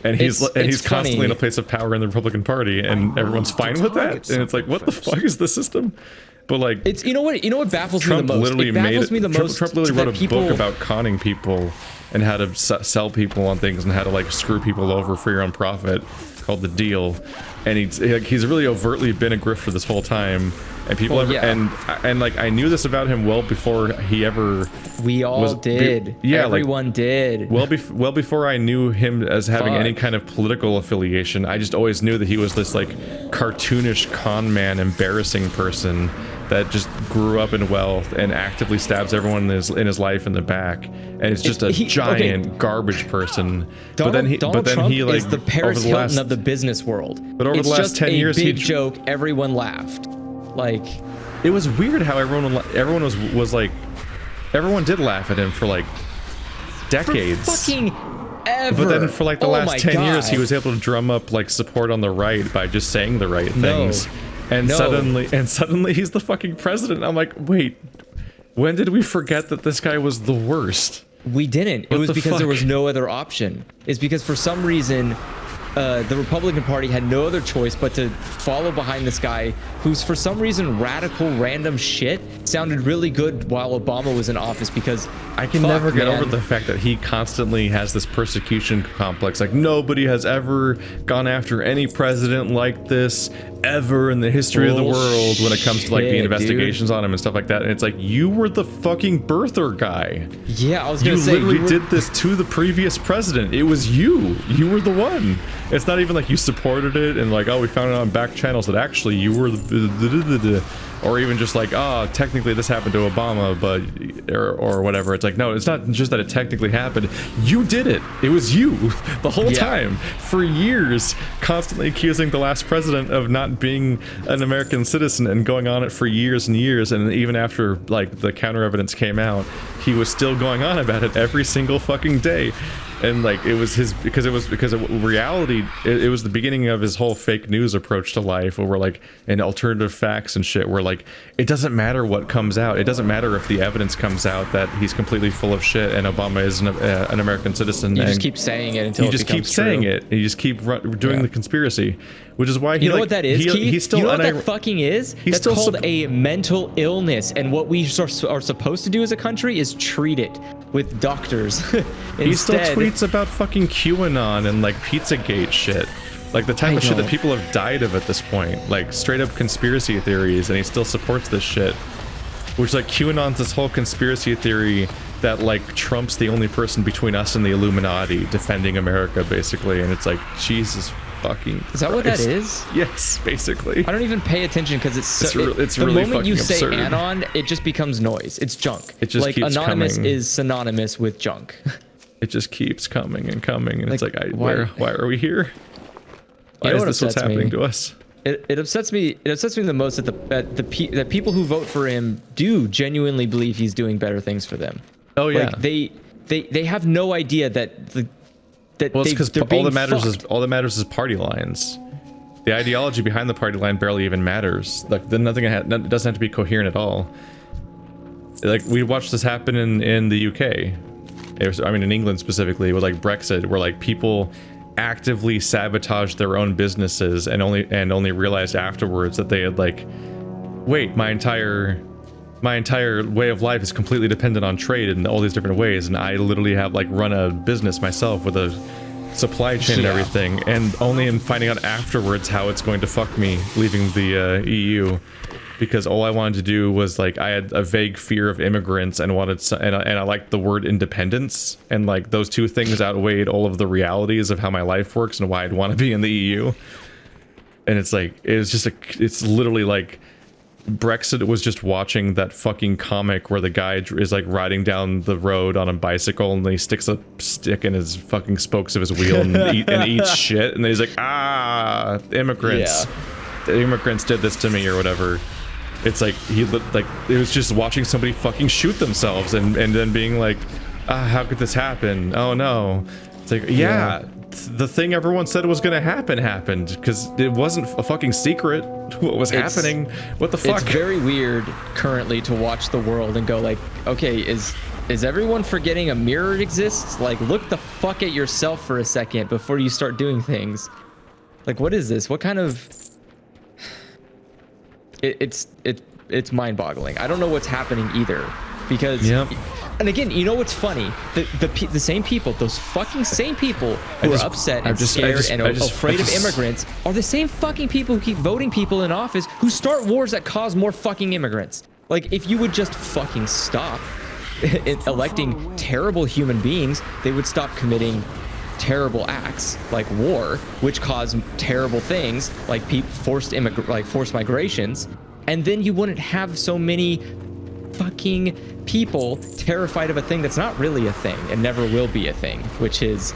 And he's constantly in a place of power in the Republican Party, and everyone's fine with that. And it's like, what the fuck is the system? But like, it's you know what baffles Trump me the most. Literally it baffles me the most. Trump literally wrote a book about conning people and how to sell people on things and how to like screw people over for your own profit, called The Deal. And he's really overtly been a grifter this whole time. And people and like I knew this about him well before he ever. We all did. Everyone did. Well before I knew him as having any kind of political affiliation, I just always knew that he was this like cartoonish con man, embarrassing person that just grew up in wealth and actively stabs everyone in his life in the back, and it's just a giant garbage person. Donald Trump he like is the Paris Hilton of the business world. But over the last 10 years, big joke. Everyone laughed. Like, it was weird how everyone did laugh at him for like decades. For fucking ever. But then for like the last 10 years, he was able to drum up like support on the right by just saying the right things. And suddenly he's the fucking president. I'm like, wait, when did we forget that this guy was the worst? We didn't. It was because there was no other option. It's because for some reason the Republican Party had no other choice but to follow behind this guy who's for some reason radical random shit sounded really good while Obama was in office, because I can never get over the fact that he constantly has this persecution complex. Like, nobody has ever gone after any president like this ever in the history of the world when it comes to like the investigations on him and stuff like that. And it's like, you were the fucking birther guy. Yeah, I was gonna say, you literally did this to the previous president. It was you. You were the one. It's not even like you supported it and like, oh, we found it on back channels that actually you were the or even just like, oh, technically this happened to Obama, but or whatever. It's like, no, it's not just that it technically happened. You did it. It was you the whole time for years, constantly accusing the last president of not being an American citizen and going on it for years and years. And even after like the counter evidence came out, he was still going on about it every single fucking day. And like it was because reality, it was the beginning of his whole fake news approach to life, where we're like, and alternative facts and shit, where like it doesn't matter what comes out, it doesn't matter if the evidence comes out that he's completely full of shit and Obama is an American citizen. You just keep saying it until you just keep saying it, and you just keep doing the conspiracy, which is why he, you know what that is, Keith? He's still, you know what that fucking is? That's called a mental illness, and what we are supposed to do as a country is treat it with doctors. He still tweets about fucking QAnon and like Pizzagate shit, like the type of shit that people have died of at this point, like straight up conspiracy theories, and he still supports this shit. Which, like, QAnon's this whole conspiracy theory that like Trump's the only person between us and the Illuminati defending America, basically, and it's like, Jesus fucking Is that what that is? Yes, basically. I don't even pay attention because it's really the moment you say absurd. Anon, it just becomes noise. It's junk. It just like keeps anonymous coming. Is synonymous with junk. It just keeps coming and coming, and like, it's like, why are we here? Why is this what's happening to us? It upsets me. It upsets me the most that people who vote for him do genuinely believe he's doing better things for them. Oh yeah. Like they have no idea that well, it's because all that matters is party lines. The ideology behind the party line barely even matters. Like, then it doesn't have to be coherent at all. Like, we watched this happen in the UK. In England specifically, with like Brexit, where like people actively sabotaged their own businesses and only realized afterwards that they had like, wait, my entire way of life is completely dependent on trade in all these different ways, and I literally have like run a business myself with a supply chain and everything, and only in finding out afterwards how it's going to fuck me leaving the EU, because all I wanted to do was like, I had a vague fear of immigrants and and I liked the word independence, and like those two things outweighed all of the realities of how my life works and why I'd want to be in the EU. And it's like, it's literally like Brexit was just watching that fucking comic where the guy is like riding down the road on a bicycle and he sticks a stick in his fucking spokes of his wheel and eats shit, and then he's like, immigrants. Yeah. The immigrants did this to me or whatever. It's like it was just watching somebody fucking shoot themselves and then being like, how could this happen? Oh no. It's like, yeah, the thing everyone said was gonna happen happened, because it wasn't a fucking secret what was happening. What the fuck? It's very weird currently to watch the world and go like, okay, is everyone forgetting a mirror exists? Like, look the fuck at yourself for a second before you start doing things. Like, what is this? What kind of... It's mind-boggling. I don't know what's happening either, because and again, you know what's funny? The same people, those fucking same people who are upset and scared and afraid of immigrants are the same fucking people who keep voting people in office who start wars that cause more fucking immigrants. Like, if you would just fucking stop electing terrible human beings, they would stop committing terrible acts like war, which cause terrible things like forced migrations, and then you wouldn't have so many fucking people terrified of a thing that's not really a thing and never will be a thing, which is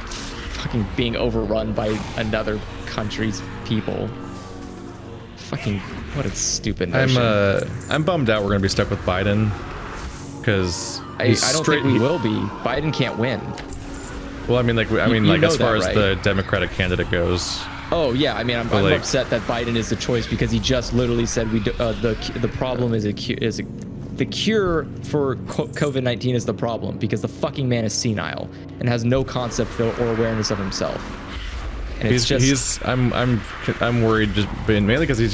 fucking being overrun by another country's people. Fucking, what a stupid notion. I'm bummed out we're gonna be stuck with Biden, because I don't think we will be. Biden can't win. Well, I mean, as far as the Democratic candidate goes. Oh yeah, I mean, I'm upset that Biden is the choice, because he just literally said the problem is the cure for COVID-19 is the problem, because the fucking man is senile and has no concept or awareness of himself. And I'm worried mainly because he's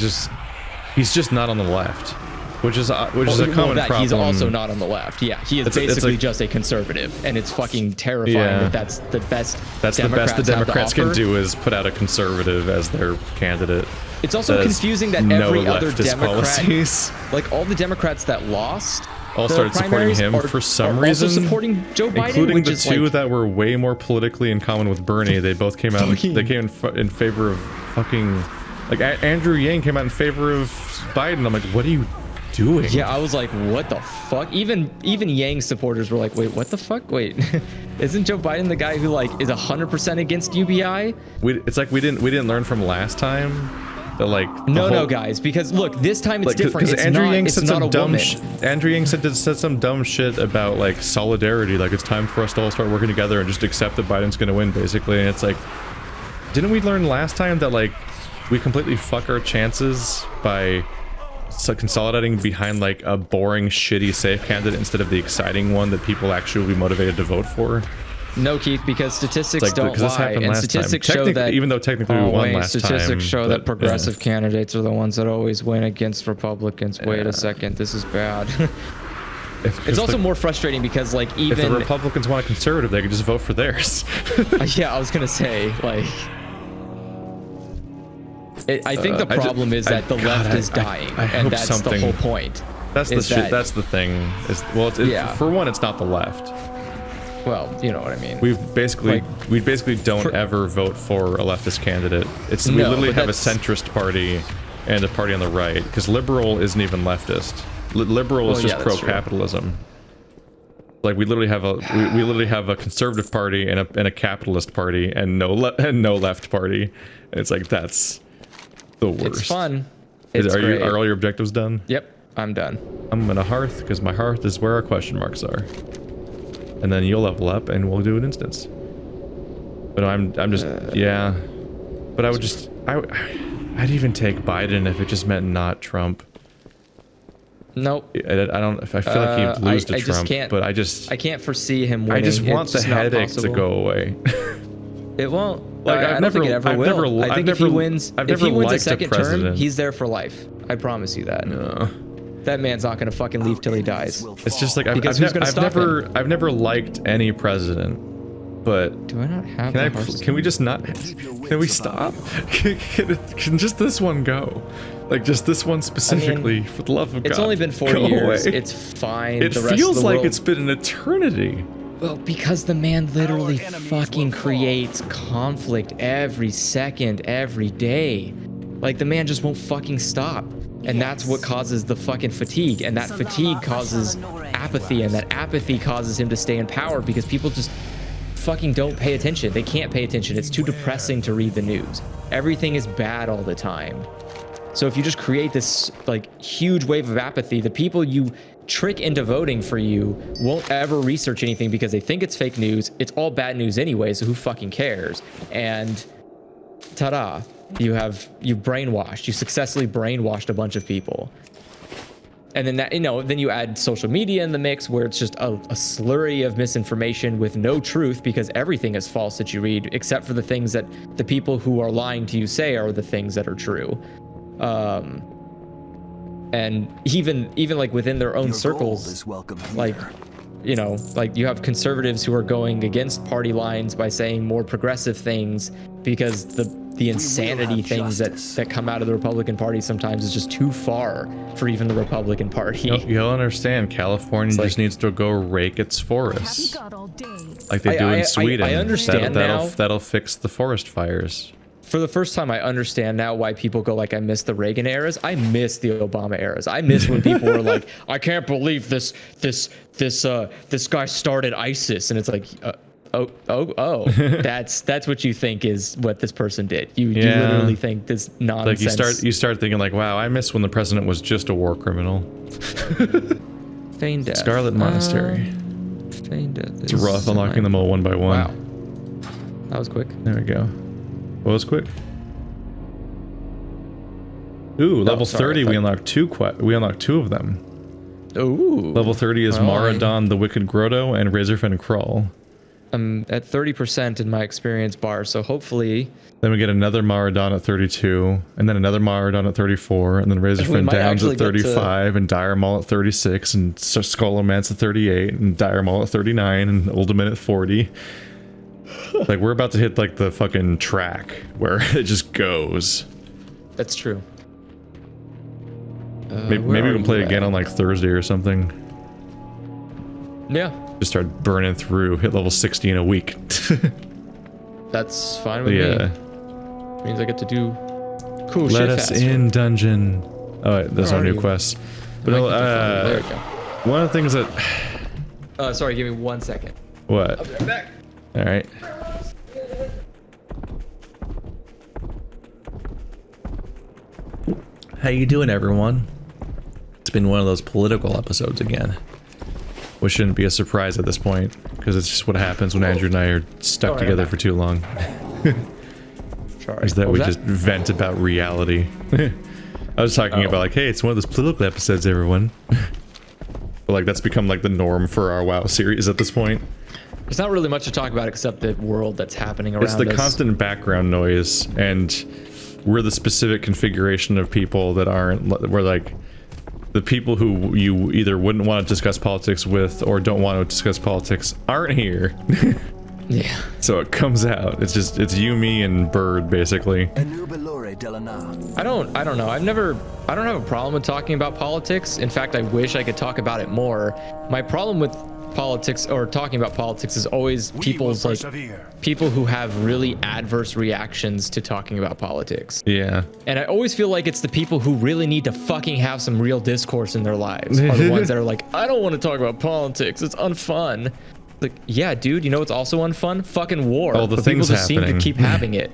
just not on the left. Which is a common problem. He's also not on the left. Yeah, he is basically just a conservative, and it's fucking terrifying that that's the best. That's the best the Democrats can do, is put out a conservative as their candidate. It's also confusing that every other Democrat, policies. like all the Democrats that lost, all started supporting him for some reason, also supporting Joe Biden, including the two that were way more politically in common with Bernie. They both came out. They came in favor of fucking, like Andrew Yang came out in favor of Biden. I'm like, what are you doing? Yeah, I was like, what the fuck? Even Yang supporters were like, wait, what the fuck? Wait, isn't Joe Biden the guy who like is 100% against UBI? It's like we didn't learn from last time. That like no guys, because look, this time it's different. Because Andrew Yang said some dumb shit. Andrew Yang said some dumb shit about like solidarity, like it's time for us to all start working together and just accept that Biden's gonna win, basically. And it's like, didn't we learn last time that like we completely fuck our chances by consolidating behind like a boring, shitty, safe candidate instead of the exciting one that people actually will be motivated to vote for? No, Keith, because statistics don't lie, and statistics show that even though technically we won last time, statistics show that progressive candidates are the ones that always win against Republicans. Wait a second, this is bad. It's also more frustrating because like even if the Republicans want a conservative, they could just vote for theirs. Yeah, I was gonna say like. I think the problem is that the left is dying, and that's the whole point. That's the shit. That's the thing. For one, it's not the left. Well, you know what I mean. We basically don't ever vote for a leftist candidate. We literally have a centrist party and a party on the right, because liberal isn't even leftist. Liberal is just pro-capitalism. Like we literally have a conservative party and a capitalist party and no left party. And it's like that's the worst. It's fun. Are all your objectives done? Yep, I'm done. I'm in a hearth because my hearth is where our question marks are. And then you'll level up and we'll do an instance. But I'm just yeah. But I'd even take Biden if it just meant not Trump. Nope. I feel like he'd lose to Trump, but I can't foresee him winning. I just want the headache to go away. It won't. Like I don't think it ever will. I think if he wins a second term, he's there for life. I promise you that. No. That man's not gonna fucking leave till he dies. It's just like I've never liked any president, but do I not have? Can we just not? Can we stop? Can just this one go? Like just this one specifically, for the love of God. It's only been 4 go years. away. It's fine. It the rest feels of the like world, it's been an eternity. well, because the man literally fucking creates conflict every second, every day. Like the man just won't fucking stop. And that's what causes the fucking fatigue. And that fatigue causes apathy. And that apathy causes him to stay in power because people just fucking don't pay attention. They can't pay attention. It's too depressing to read the news. Everything is bad all the time. So if you just create this like huge wave of apathy, the people you trick into voting for you won't ever research anything because they think it's fake news. It's all bad news anyway, so who fucking cares? And ta-da, you successfully brainwashed a bunch of people. And then that, then you add social media in the mix where it's just a slurry of misinformation with no truth because everything is false that you read, except for the things that the people who are lying to you say are the things that are true. And even like within their own circles, like, like you have conservatives who are going against party lines by saying more progressive things because the insanity things that come out of the Republican Party sometimes is just too far for even the Republican Party. You'll understand, California just needs to go rake its forests. Like they do in Sweden. I understand now. That'll fix the forest fires. For the first time, I understand now why people go like, I miss the Reagan eras. I miss the Obama eras. I miss when people were like, I can't believe this guy started ISIS. And it's like, that's what you think is what this person did. You literally think this nonsense. Like you start thinking like, wow, I miss when the president was just a war criminal. Feign death. Scarlet Monastery. Feign death. It's rough unlocking them all one by one. Wow. That was quick. There we go. What was quick? Ooh, level 30. We unlocked two of them. Ooh. Level 30 is Maradon, the Wicked Grotto, and Razorfen Crawl. I'm at 30% in my experience bar, so hopefully. Then we get another Maradon at 32, and then another Maradon at 34, and then Razorfen Downs at 35, and Dire Maul at 36, and Skullomance at 38, and Dire Maul at 39, and Ultimate at 40. Like we're about to hit like the fucking track where it just goes. That's true. Maybe we can play again on like Thursday or something. Yeah. Just start burning through, hit level 60 in a week. That's fine with me. Means I get to do cool shit Let us faster. in, dungeon. Oh, wait, there's no new quests. But there we go. one of the things that... sorry, give me 1 second. What? I'll be right back. All right. How you doing, everyone? It's been one of those political episodes again, which shouldn't be a surprise at this point, because it's just what happens when Andrew and I are stuck together for too long. Is that we just vent about reality. I was talking about like, hey, it's one of those political episodes, everyone. But like that's become like the norm for our WoW series at this point. There's not really much to talk about except the world that's happening around us. It's the constant background noise, and we're the specific configuration of people that aren't, we're like the people who you either wouldn't want to discuss politics with or don't want to discuss politics aren't here. Yeah. So it comes out. It's you, me, and Bird basically. I don't know. I don't have a problem with talking about politics. In fact, I wish I could talk about it more. My problem with politics or talking about politics is always people who have really adverse reactions to talking about politics. Yeah. And I always feel like it's the people who really need to fucking have some real discourse in their lives are the ones that are like, I don't want to talk about politics. It's unfun. Like, yeah, dude, you know what's also unfun? Fucking war. All the but things people just happening. seem to keep having it.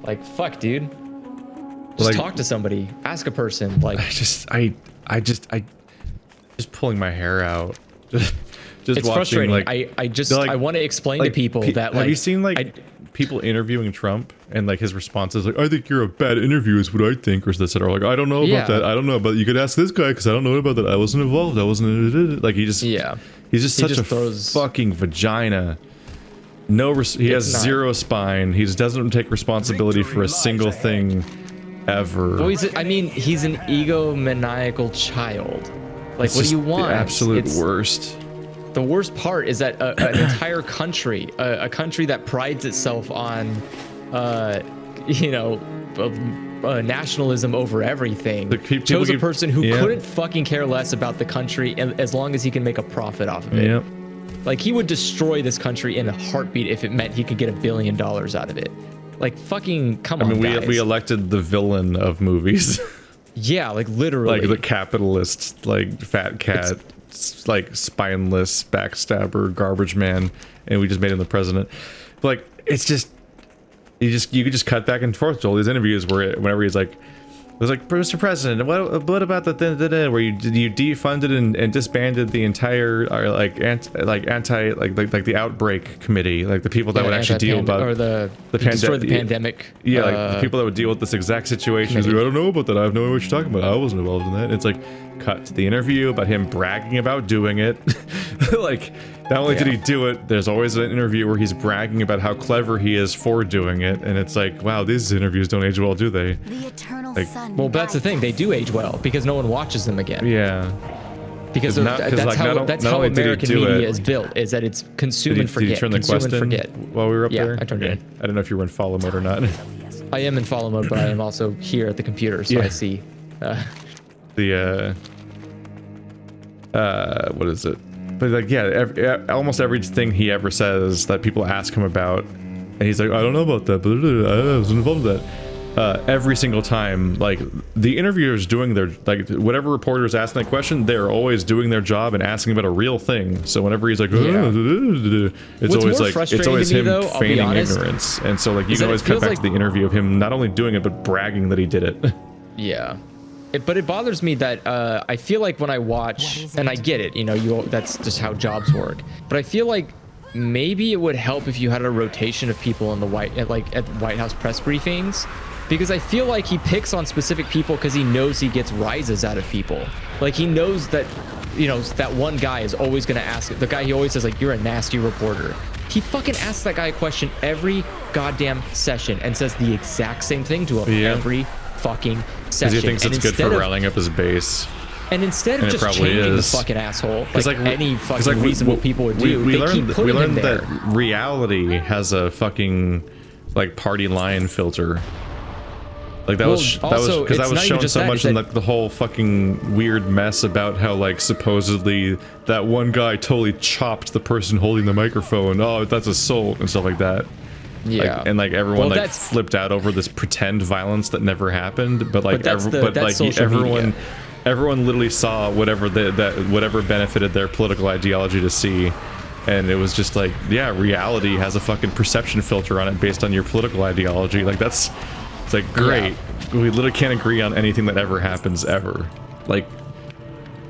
Like, fuck, dude. Just like, talk to somebody. Ask a person. Like, I just pulling my hair out. Just it's watching, frustrating. like, I want to explain to people that, like, have you seen like people interviewing Trump and like his responses like, I think you're a bad interview is what I think, or this, or like, I don't know about that. I don't know, but you could ask this guy because I don't know about that. I wasn't involved. I wasn't like he's just such a fucking vagina. He has zero spine. He just doesn't take responsibility for a single thing ever. Well, he's an egomaniacal child. Like, what do you want? The absolute worst. The worst part is that an entire country, a country that prides itself on, nationalism over everything. People Chose a keep- person who yeah. couldn't fucking care less about the country as long as he can make a profit off of it. Yep. Like, he would destroy this country in a heartbeat if it meant he could get $1 billion out of it. Like, fucking come on, guys. we elected the villain of movies. Yeah, like literally. Like the capitalist, like fat cat, like spineless backstabber, garbage man, and we just made him the president. But like, it's just you could just cut back and forth to all these interviews where whenever he's like, it was like, Mr. President, what about the thing where you defunded and disbanded the entire the outbreak committee, like the people that would actually deal about or the pandemic. Yeah, like the people that would deal with this exact situation. Like, I don't know about that. I have no idea what you're talking about. I wasn't involved in that. It's like cut to the interview about him bragging about doing it. Like, not only did he do it, there's always an interview where he's bragging about how clever he is for doing it, and it's like, wow, these interviews don't age well, do they? The eternal Like- sun. Well, that's the thing. They do age well because no one watches them again. Yeah. Because 'Cause that's like, how not that's only how did he American do media it- is built. Is that it's consume Did and you forget. turn the Consume quest and in forget. while we were up Yeah, there? I turned it in. I don't know if you were in follow mode or not. I am in follow mode, but I am also here at the computer, so Yeah. I see. The what is it? But like, yeah, almost everything he ever says that people ask him about, and he's like, I don't know about that, but I wasn't involved with that. Every single time, like, the interviewers doing their, like, whatever reporter is asking that question, they're always doing their job and asking about a real thing. So whenever he's like, it's What's always more like, it's frustrating always to me, him though, I'll be feigning honest, ignorance. And so like, you is can that always it cut feels back like- to the interview of him not only doing it, but bragging that he did it. Yeah. But it bothers me that I feel like when I watch, and I get it, you know, that's just how jobs work. But I feel like maybe it would help if you had a rotation of people in the at White House press briefings, because I feel like he picks on specific people because he knows he gets rises out of people. Like, he knows that, you know, that one guy is always going to ask, the guy he always says, like, you're a nasty reporter. He fucking asks that guy a question every goddamn session and says the exact same thing to him every fucking session. Because he thinks And it's good for instead of- rallying up his base. And instead of And it just probably changing is. the fucking asshole, 'Cause, like any fucking 'cause, reasonable people would do, we they keep learned, putting we learned him there. that reality has a fucking like party line filter. Like that Well, was also, because that it's was not even shown just so that, much it's in that- like the whole fucking weird mess about how like supposedly that one guy totally chopped the person holding the microphone. Oh, that's assault and stuff like that. Yeah. Like, and like everyone Well, like that's- flipped out over this pretend violence that never happened. But like that's social everyone. media. Everyone literally saw whatever whatever benefited their political ideology to see, and it was just like, yeah, reality has a fucking perception filter on it based on your political ideology. Like it's like great. We literally can't agree on anything that ever happens ever. Like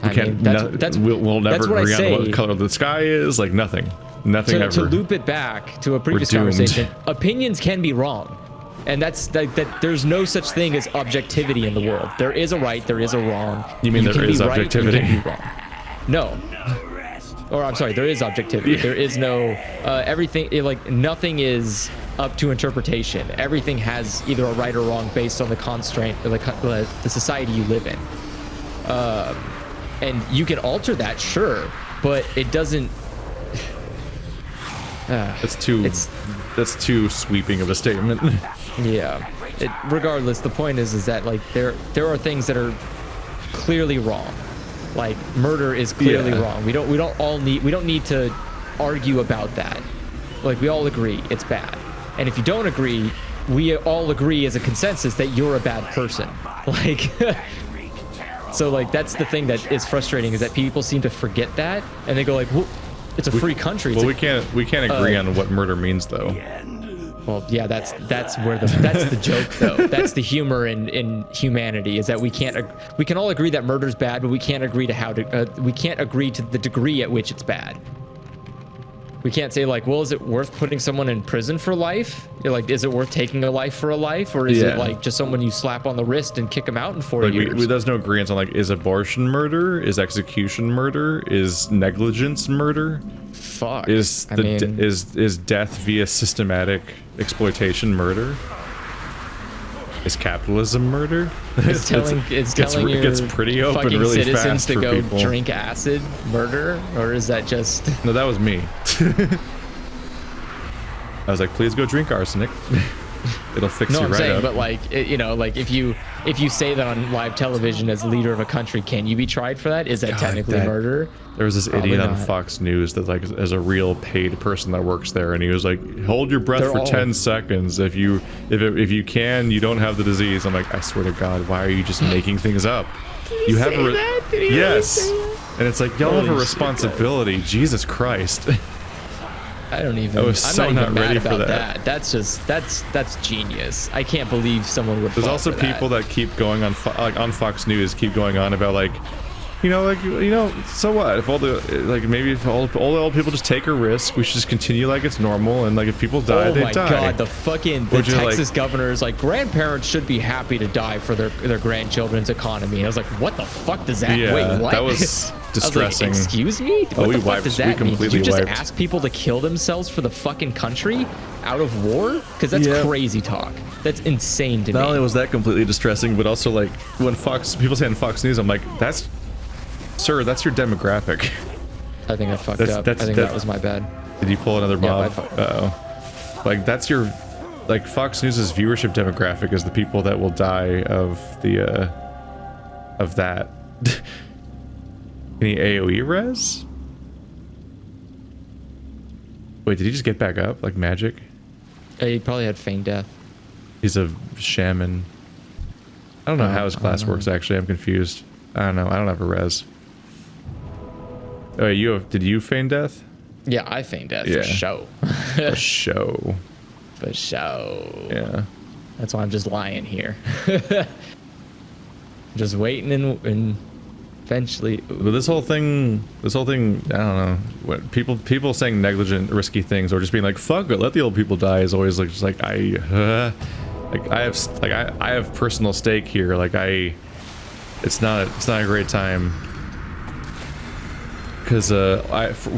we I can't. mean, that's- we'll never that's what I agree on say. what color the sky is. Like nothing ever. To loop it back to a previous doomed. conversation, opinions can be wrong. And that's that there's no such thing as objectivity in the world. There is a right, there is a wrong. You mean there can is be right, objectivity? you can be wrong. No. Or I'm sorry, there is objectivity. There is no everything, like nothing is up to interpretation. Everything has either a right or wrong based on the constraint, or the society you live in. And you can alter that, sure, but it doesn't. That's too sweeping of a statement. Yeah. Regardless, the point is that like there are things that are clearly wrong. Like murder is clearly wrong. We don't need to argue about that. Like we all agree it's bad. And if you don't agree, we all agree as a consensus that you're a bad person. Like so like that's the thing that is frustrating, is that people seem to forget that and they go like, well, it's a free country. It's Well, like, we can't agree on what murder means though. well, yeah, that's where that's the joke though. That's the humor in humanity, is that we can all agree that murder's bad, but we can't agree to we can't agree to the degree at which it's bad. We can't say like, well, is it worth putting someone in prison for life? You're like, is it worth taking a life for a life, or is it like just someone you slap on the wrist and kick them out in 4 Like years? there's no agreement on like, is abortion murder? Is execution murder? Is negligence murder? Fuck. Is is death via systematic exploitation murder? Is capitalism murder? It's telling your gets pretty open fucking really citizens fast to for go people. drink acid murder, or is that just? No, that was me. I was like, please go drink arsenic. It'll fix No, you I'm right saying, up. but like, you know, like if you say that on live television as leader of a country, can you be tried for that? Is that God, technically murder? There was this Probably idiot on not. Fox News that like is a real paid person that works there, and he was like, "Hold your breath They're for all- 10 seconds. If you can, you don't have the disease." I'm like, I swear to God, why are you just making things up? You have a yes, and it's like y'all have a Holy shit, responsibility. Jesus Christ. I don't even. I was I'm so not even not mad ready for about that. That's just that's genius. I can't believe someone would. There's fall also for people that keep going on on Fox News, keep going on about like, so what if all the maybe if all the old people just take a risk, we should just continue like it's normal, and like if people die, Oh they my die. god, the Would you, Texas governor is like, grandparents should be happy to die for their grandchildren's economy. And I was like, what the fuck does that Yeah, wait, what? that was distressing. I was like, excuse me? What we the fuck wiped- does we that mean? Did completely you just wiped. ask people to kill themselves for the fucking country out of war? Because that's Yeah. crazy talk. That's insane to Not me. only was that completely distressing, but also like when people say on Fox News, I'm like, sir, that's your demographic. I think I fucked That's- up. that's- I think that- that was my bad. Did you pull another Yeah, mob? I fucked Uh-oh. Like that's your, like Fox News's viewership demographic is the people that will die of the, of that. Any AoE res? Wait, did he just get back up like magic? He probably had feigned death. He's a shaman. I don't know how his class works actually. I'm confused. I don't know. I don't have a res. Oh, did you feign death? Yeah, I feigned death Yeah. for show. A show. For show. Yeah. That's why I'm just lying here. Just waiting and eventually. But this whole thing, I don't know. What people saying negligent, risky things, or just being like, "Fuck it, let the old people die," is always like, just like I have personal stake here. Like it's not a great time. Because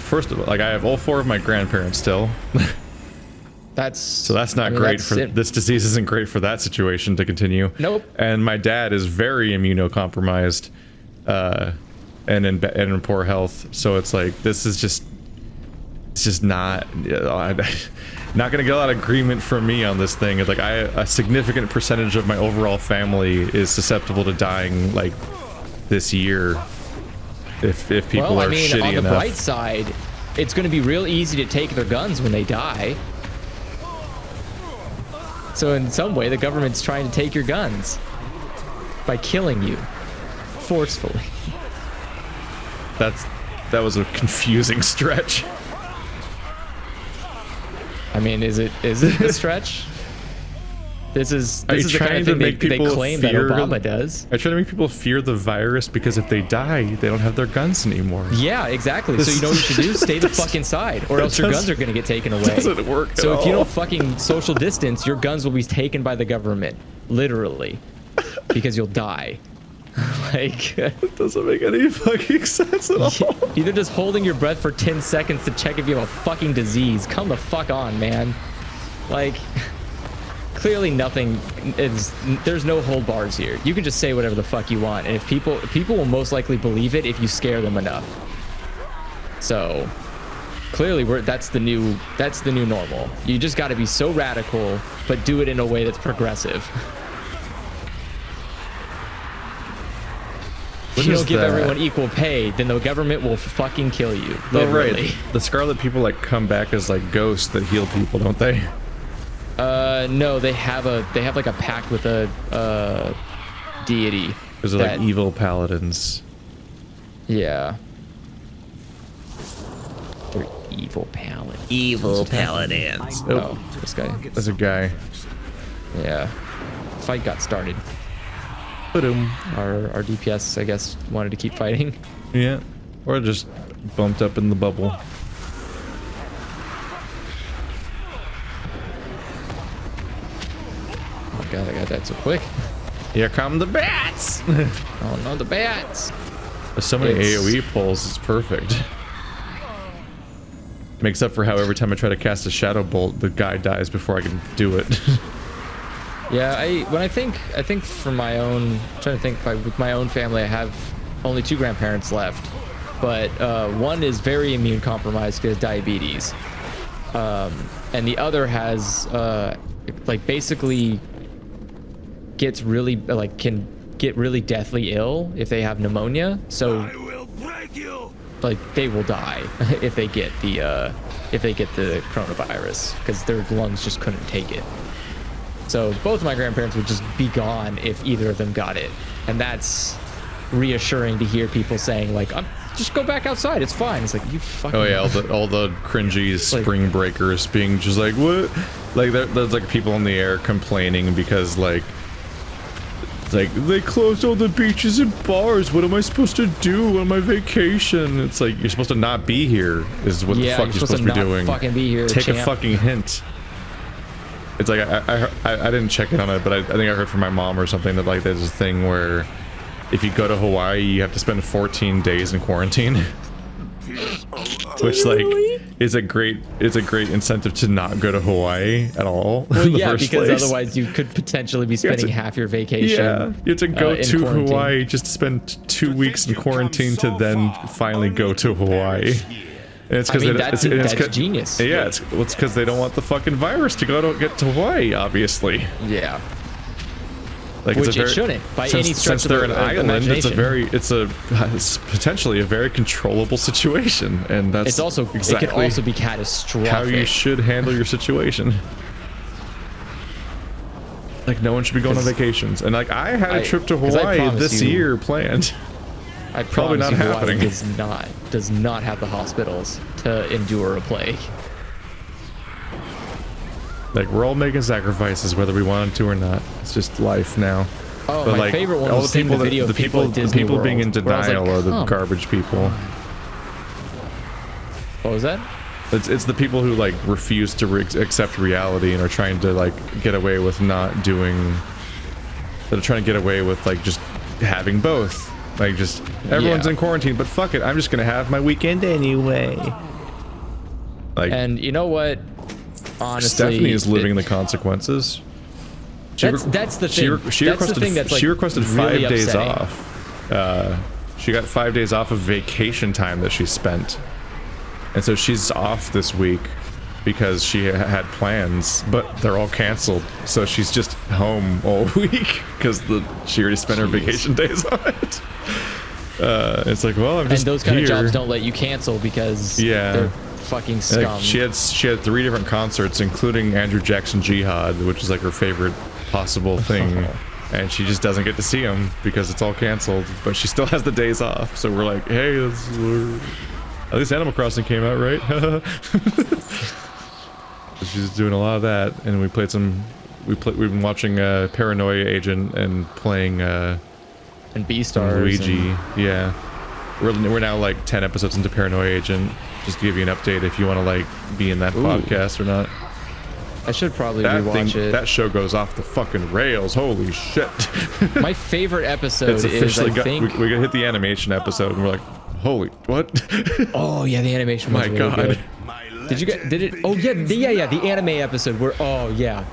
first of all, like I have all 4 of my grandparents still. So that's not great for this disease. Isn't great for that situation to continue. Nope. And my dad is very immunocompromised, and in poor health. So it's like this is just, it's just not. Not gonna get a lot of agreement from me on this thing. It's like a significant percentage of my overall family is susceptible to dying like this year. If people are shitty on the enough. bright side, it's going to be real easy to take their guns when they die. So in some way, the government's trying to take your guns by killing you forcefully. That was a confusing stretch. I mean, is it a stretch? This is the kind of thing they claim that Obama does. I try to make people fear the virus because if they die, they don't have their guns anymore. Yeah, exactly. So you know what you should do? Stay the fuck inside, or else your guns are going to get taken away. Doesn't work at So if you all. don't fucking social distance, your guns will be taken by the government, literally, because you'll die. Like, It doesn't make any fucking sense at all. either just holding your breath for 10 seconds to check if you have a fucking disease. Come the fuck on, man. Like, clearly nothing is, there's no hold bars here. You can just say whatever the fuck you want, and if people will most likely believe it if you scare them enough. So clearly that's the new normal. You just got to be so radical, but do it in a way that's progressive. If you is don't give that? everyone equal pay, then the government will fucking kill you. Oh, Literally. right. The Scarlet people like come back as like ghosts that heal people, don't they? No, they have like a pact with a deity. Those are like evil paladins. Yeah. They're evil paladins. Evil paladins. Oh, this guy. There's a guy. Yeah. Fight got started. Ba-dum. Our DPS, I guess, wanted to keep fighting. Yeah. Or just bumped up in the bubble. Oh my god, I got that so quick. Here come the bats! Oh no, the bats. There's so many It's- AoE pulls, it's perfect. Makes up for how every time I try to cast a shadow bolt, the guy dies before I can do it. Yeah, I think for my own, I'm trying to think, like with my own family, I have only 2 grandparents left, but one is very immune compromised because of diabetes, and the other has like basically gets really like can get really deathly ill if they have pneumonia. So I will break you. like they will die if they get the coronavirus because their lungs just couldn't take it. So both my grandparents would just be gone if either of them got it, and that's reassuring to hear people saying like, just go back outside, it's fine. It's like, you fucking... Oh yeah, all the cringy spring breakers being just like, what? Like there's like people in the air complaining because like they closed all the beaches and bars. What am I supposed to do on my vacation? It's like, you're supposed to not be here is what the fuck you're supposed to be doing. Fucking be here, Take champ. a fucking hint. It's like I didn't check in on it, but I think I heard from my mom or something that like there's a thing where if you go to Hawaii, you have to spend 14 days in quarantine. Which like is a great incentive to not go to Hawaii at all. Well, in the yeah, first because place. otherwise you could potentially be spending half your vacation. Yeah, you have to go in to quarantine. Hawaii just to spend 2 weeks in quarantine to then finally go to Hawaii. And it's because that's genius. Yeah, it's because they don't want the fucking virus to get to Hawaii, obviously. Yeah. Like Which it shouldn't, by any stretch since of they're an the island, imagination. it's potentially a very controllable situation, and that's It's also exactly it can also be catastrophic. how you should handle your situation. Like no one should be going on vacations, and like I had a trip to 'cause I Hawaii promise this you- year planned. I Probably promise not you, Hawaii happening. does not have the hospitals to endure a plague. Like we're all making sacrifices whether we wanted to or not. It's just life now. Oh, But my like, favorite one all was the seeing people the video that, of people at Disney the people being in World, where I was like, denial are the come garbage people. What was that? It's the people who like refuse to accept reality and are trying to like get away with not doing. That are trying to get away with like just having both. Like just everyone's Yeah. in quarantine, but fuck it, I'm just gonna have my weekend anyway. Like, And you know what? Honestly, Stephanie is living the consequences. That's the thing. She That's requested, the thing that's like she requested really 5 days upsetting. off. She got 5 days off of vacation time that she spent, and so she's off this week because she had plans, but they're all canceled. So she's just home all week because she already spent her vacation days on it. It's like, well, I'm just And those kind here. of jobs don't let you cancel because they're fucking scum. Like, she had 3 different concerts, including Andrew Jackson Jihad, which is like her favorite possible thing, and she just doesn't get to see him because it's all canceled. But she still has the days off, so we're like, hey, at least Animal Crossing came out, right? She's doing a lot of that, and we played some. We've been watching Paranoia Agent and playing and Beastars. Luigi. Yeah, we're now like 10 episodes into Paranoia Agent. Just to give you an update if you want to like be in that podcast or not. I should probably rewatch it. That show goes off the fucking rails. Holy shit! My favorite episode It's officially is, I think... we hit the animation episode and we're like, holy what? Oh yeah, the animation was My really God. good. Did you get? Did it? Oh yeah, the anime episode where. Oh yeah.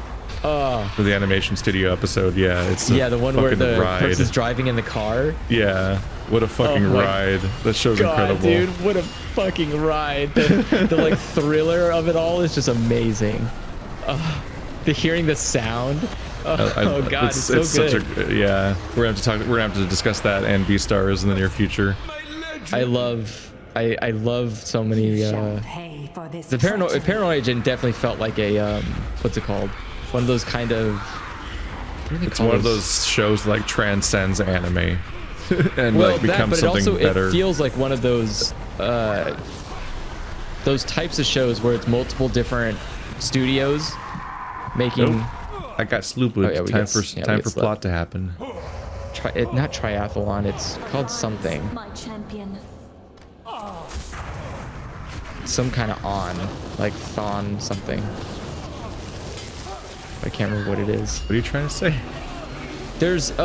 For the animation studio episode, yeah, it's Yeah, the one where the ride. person's driving in the car. Yeah, what a fucking my ride! That show's God, incredible. dude, what a fucking ride! The like thriller of it all is just amazing. The hearing the sound. Oh God, it's so good. Such a yeah. We're gonna have to discuss that and Beastars in the near future. I love so many. Pay for this The Paranoia Agent definitely felt like a what's it called? One of those kind of. What do they It's call one of those? those shows that, like transcends anime and Well, like becomes but it something also better. it feels like one of those types of shows where it's multiple different studios making. Nope. I got slooped. Oh, yeah, we time get- for yeah, we time get for slept. plot to happen. Not triathlon. It's called something. My champion. Some kind of like thon something. I can't remember what it is. What are you trying to say? There's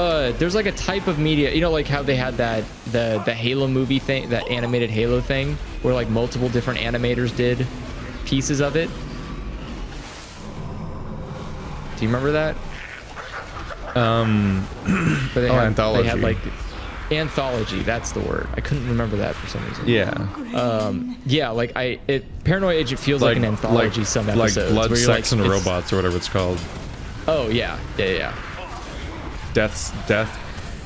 like a type of media, you know, like how they had that the Halo movie thing, that animated Halo thing, where like multiple different animators did pieces of it. Do you remember that? But they Anthology. They had like anthology. That's the word. I couldn't remember that for some reason. Yeah. Yeah, like Paranoia Agent feels like an anthology. Some episodes like Blood, where you're Sex, like, and it's- Robots or whatever it's called. Oh yeah.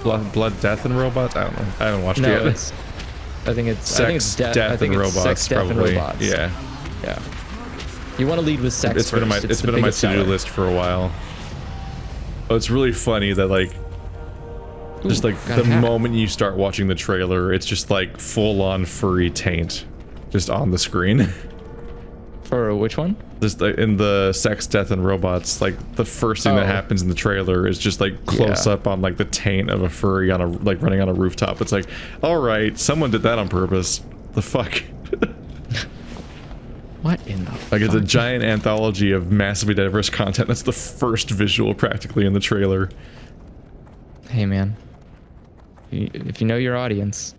Blood, death, and robots. I don't know. I haven't watched it No, yet. I think it's Sex, death, death, and robots. sex, death, and probably. robots. Yeah. Yeah. You want to lead with sex It's first. been on my to-do list for a while. Oh, it's really funny that like, just like the moment you start watching the trailer, it's just like full-on furry taint, just on the screen. For which one? Just like in the sex, death, and robots, like the first thing that happens in the trailer is just like close up on like the taint of a furry on a like running on a rooftop. It's like, all right, someone did that on purpose. The fuck. What in the Like it's a giant anthology of massively diverse content. That's the first visual practically in the trailer. Hey man, if you know your audience,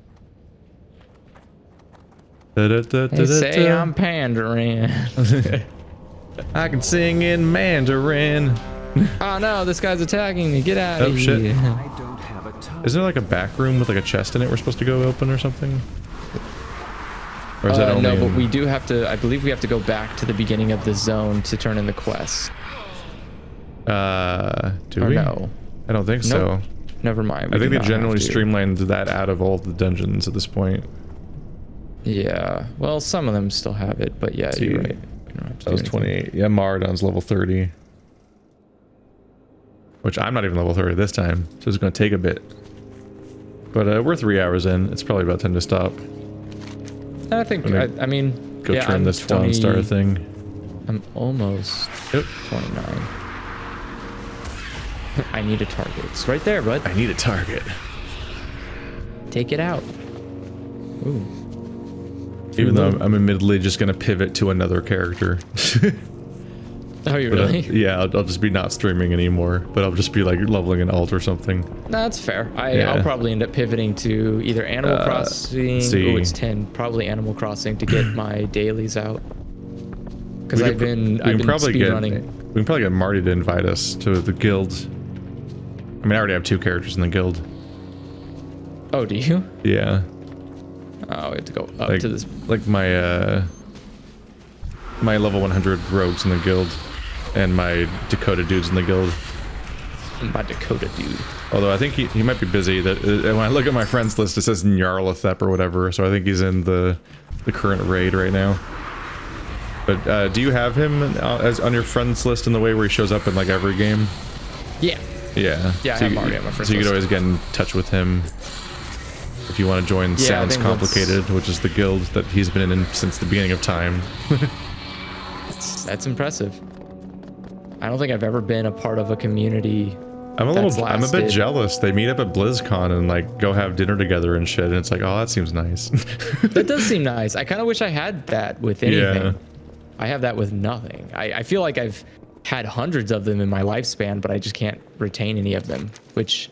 they say I'm pandering. I can sing in Mandarin. Oh no, this guy's attacking me. Get out of shit. here. Isn't there like a back room with like a chest in it we're supposed to go open or something? Or is that only no, but we do have to, I believe we have to go back to the beginning of the zone to turn in the quest. Do Or we? no. I don't think so. Nope. Never mind. I think do they not generally have to. streamlined that out of all the dungeons at this point. Yeah. Well, some of them still have it, but yeah, See, you're right. We don't have to That do was anything. 28. Yeah, Maradon's level 30. Which I'm not even level 30 this time, so it's going to take a bit. But we're 3 hours in. It's probably about time to stop. I think, I mean, Go yeah, trim I'm this Dawn Star thing. I'm almost Yep. 29. I need a target. It's right there, bud. I need a target. Take it out. Ooh. Even though I'm admittedly just going to pivot to another character. Oh, you But, really? yeah, I'll just be not streaming anymore, but I'll just be like leveling an alt or something. No, that's fair. Yeah. I'll probably end up pivoting to either Animal Crossing. see. Oh, it's 10. Probably Animal Crossing to get my dailies out. Because We I've could been probably speedrunning. we can probably get Marty to invite us to the guild. I mean, I already have 2 characters in the guild. Oh, do you? Yeah. Oh, we have to go up Like, to this. like my my level 100 rogues in the guild and my Dakota dudes in the guild. My Dakota dude. Although I think he might be busy. That when I look at my friends list, it says Nyarlathotep or whatever. So I think he's in the current raid right now. But do you have him as on your friends list in the way where he shows up in like every game? Yeah. Yeah. Yeah, I so have you, Marty on my friends So you could list. always get in touch with him if you want to join Yeah, I Sounds think that's- Complicated, which is the guild that he's been in since the beginning of time. That's impressive. I don't think I've ever been a part of a community. I'm a bit lasted. jealous. They meet up at BlizzCon and like go have dinner together and shit, and it's like, oh, that seems nice. That does seem nice. I kind of wish I had that with anything. Yeah. I have that with nothing. I feel like I've had hundreds of them in my lifespan, but I just can't retain any of them, which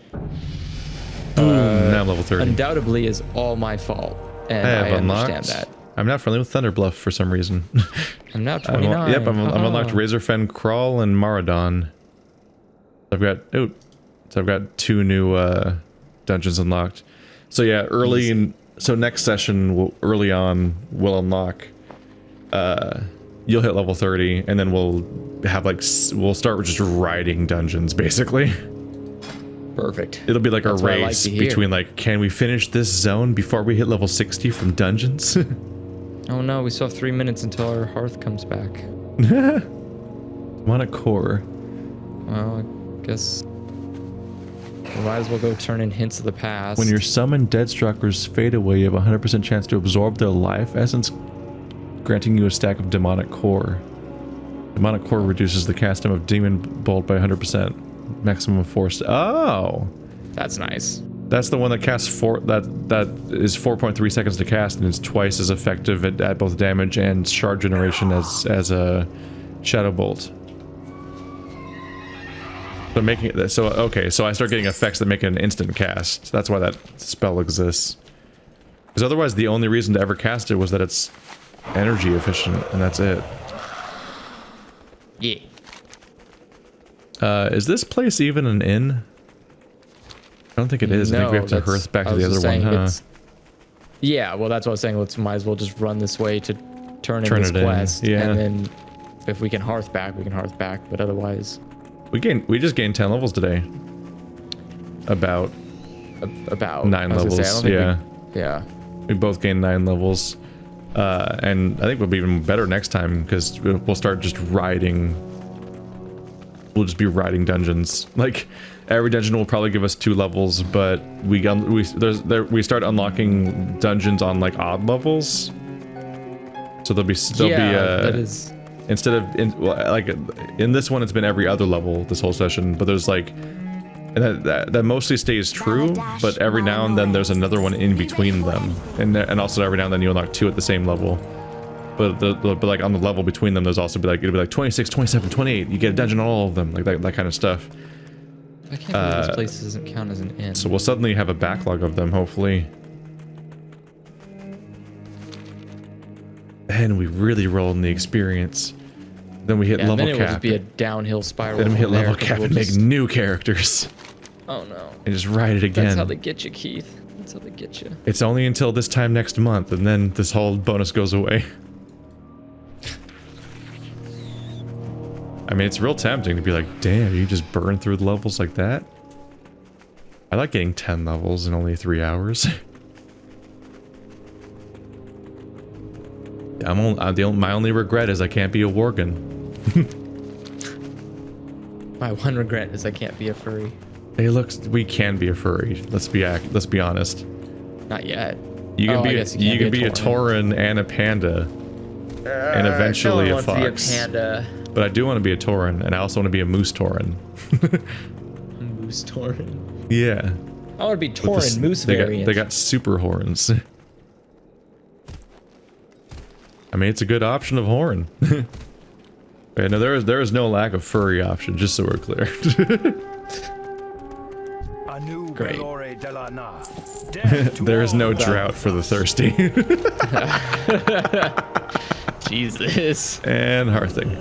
Now I'm level 30. undoubtedly is all my fault. And I understand that. I'm not friendly with Thunderbluff for some reason. I'm now 29. Yep, I'm unlocked Razorfen Crawl and Maradon. I've got 2 new dungeons unlocked. So yeah, so next session early on we'll unlock. You'll hit level 30, and then we'll start with just riding dungeons basically. Perfect. It'll be like That's a what I like race to hear. between like, can we finish this zone before we hit level 60 from dungeons? Oh no, we still have 3 minutes until our hearth comes back. Want a core? Well, I guess we might as well go turn in Hints of the Past. When your summoned Deathstalkers fade away, you have a 100% chance to absorb their life essence, granting you a stack of Demonic Core. Demonic Core reduces the cast time of Demon Bolt by 100%. Maximum force. Oh! That's nice. That's the one that casts that is 4.3 seconds to cast and is twice as effective at both damage and shard generation as a Shadow Bolt. So making it so okay, so I start getting effects that make it an instant cast. That's why that spell exists. Because otherwise, the only reason to ever cast it was that it's energy efficient, and that's it. Yeah. Is this place even an inn? I don't think it is. I think we have to hearth back to the other one, huh? Yeah, well, that's what I was saying. Let's might as well just run this way to turn in Turn this it in, quest, yeah. and then if we can hearth back, we can hearth back. But otherwise, We just gained 10 levels today. About About 9 I was gonna levels. say, I don't think Yeah. Yeah. We both gained 9 levels. And I think we'll be even better next time because we'll start just riding. We'll just be riding dungeons. Like every dungeon will probably give us 2 levels, but we start unlocking dungeons on like odd levels. So there'll be that is. instead of in this one it's been every other level this whole session, but there's like that mostly stays true, but every now and then there's another one in between them, and also every now and then you unlock 2 at the same level. But like on the level between them, there's also it'll be like 26, 27, 28. You get a dungeon on all of them, like that kind of stuff. I can't believe this place doesn't count as an inn. So we'll suddenly have a backlog of them, hopefully. And we really roll in the experience. Then we hit level then it will cap. just be a downhill spiral. Then we hit from there, level 'cause cap we'll and make just- new characters. Oh no. And just ride it again. That's how they get you, Keith. That's how they get you. It's only until this time next month, and then this whole bonus goes away. I mean, it's real tempting to be like, damn, you just burn through the levels like that? I like getting 10 levels in only 3 hours. My only regret is I can't be a worgen. My one regret is I can't be a furry. Hey, look, we can be a furry. Let's be honest. Not yet. You can Oh, I be guess you you can can't be a tauren and a panda, and eventually no a one wants fox. to be a panda. But I do want to be a tauren, and I also want to be a moose tauren. Moose tauren. Yeah. I want to be With tauren moose variant. They got super horns. I mean, it's a good option of horn. Okay, no, there is no lack of furry option, just so we're clear. Great. There is no drought for the thirsty. Jesus. And hearthing.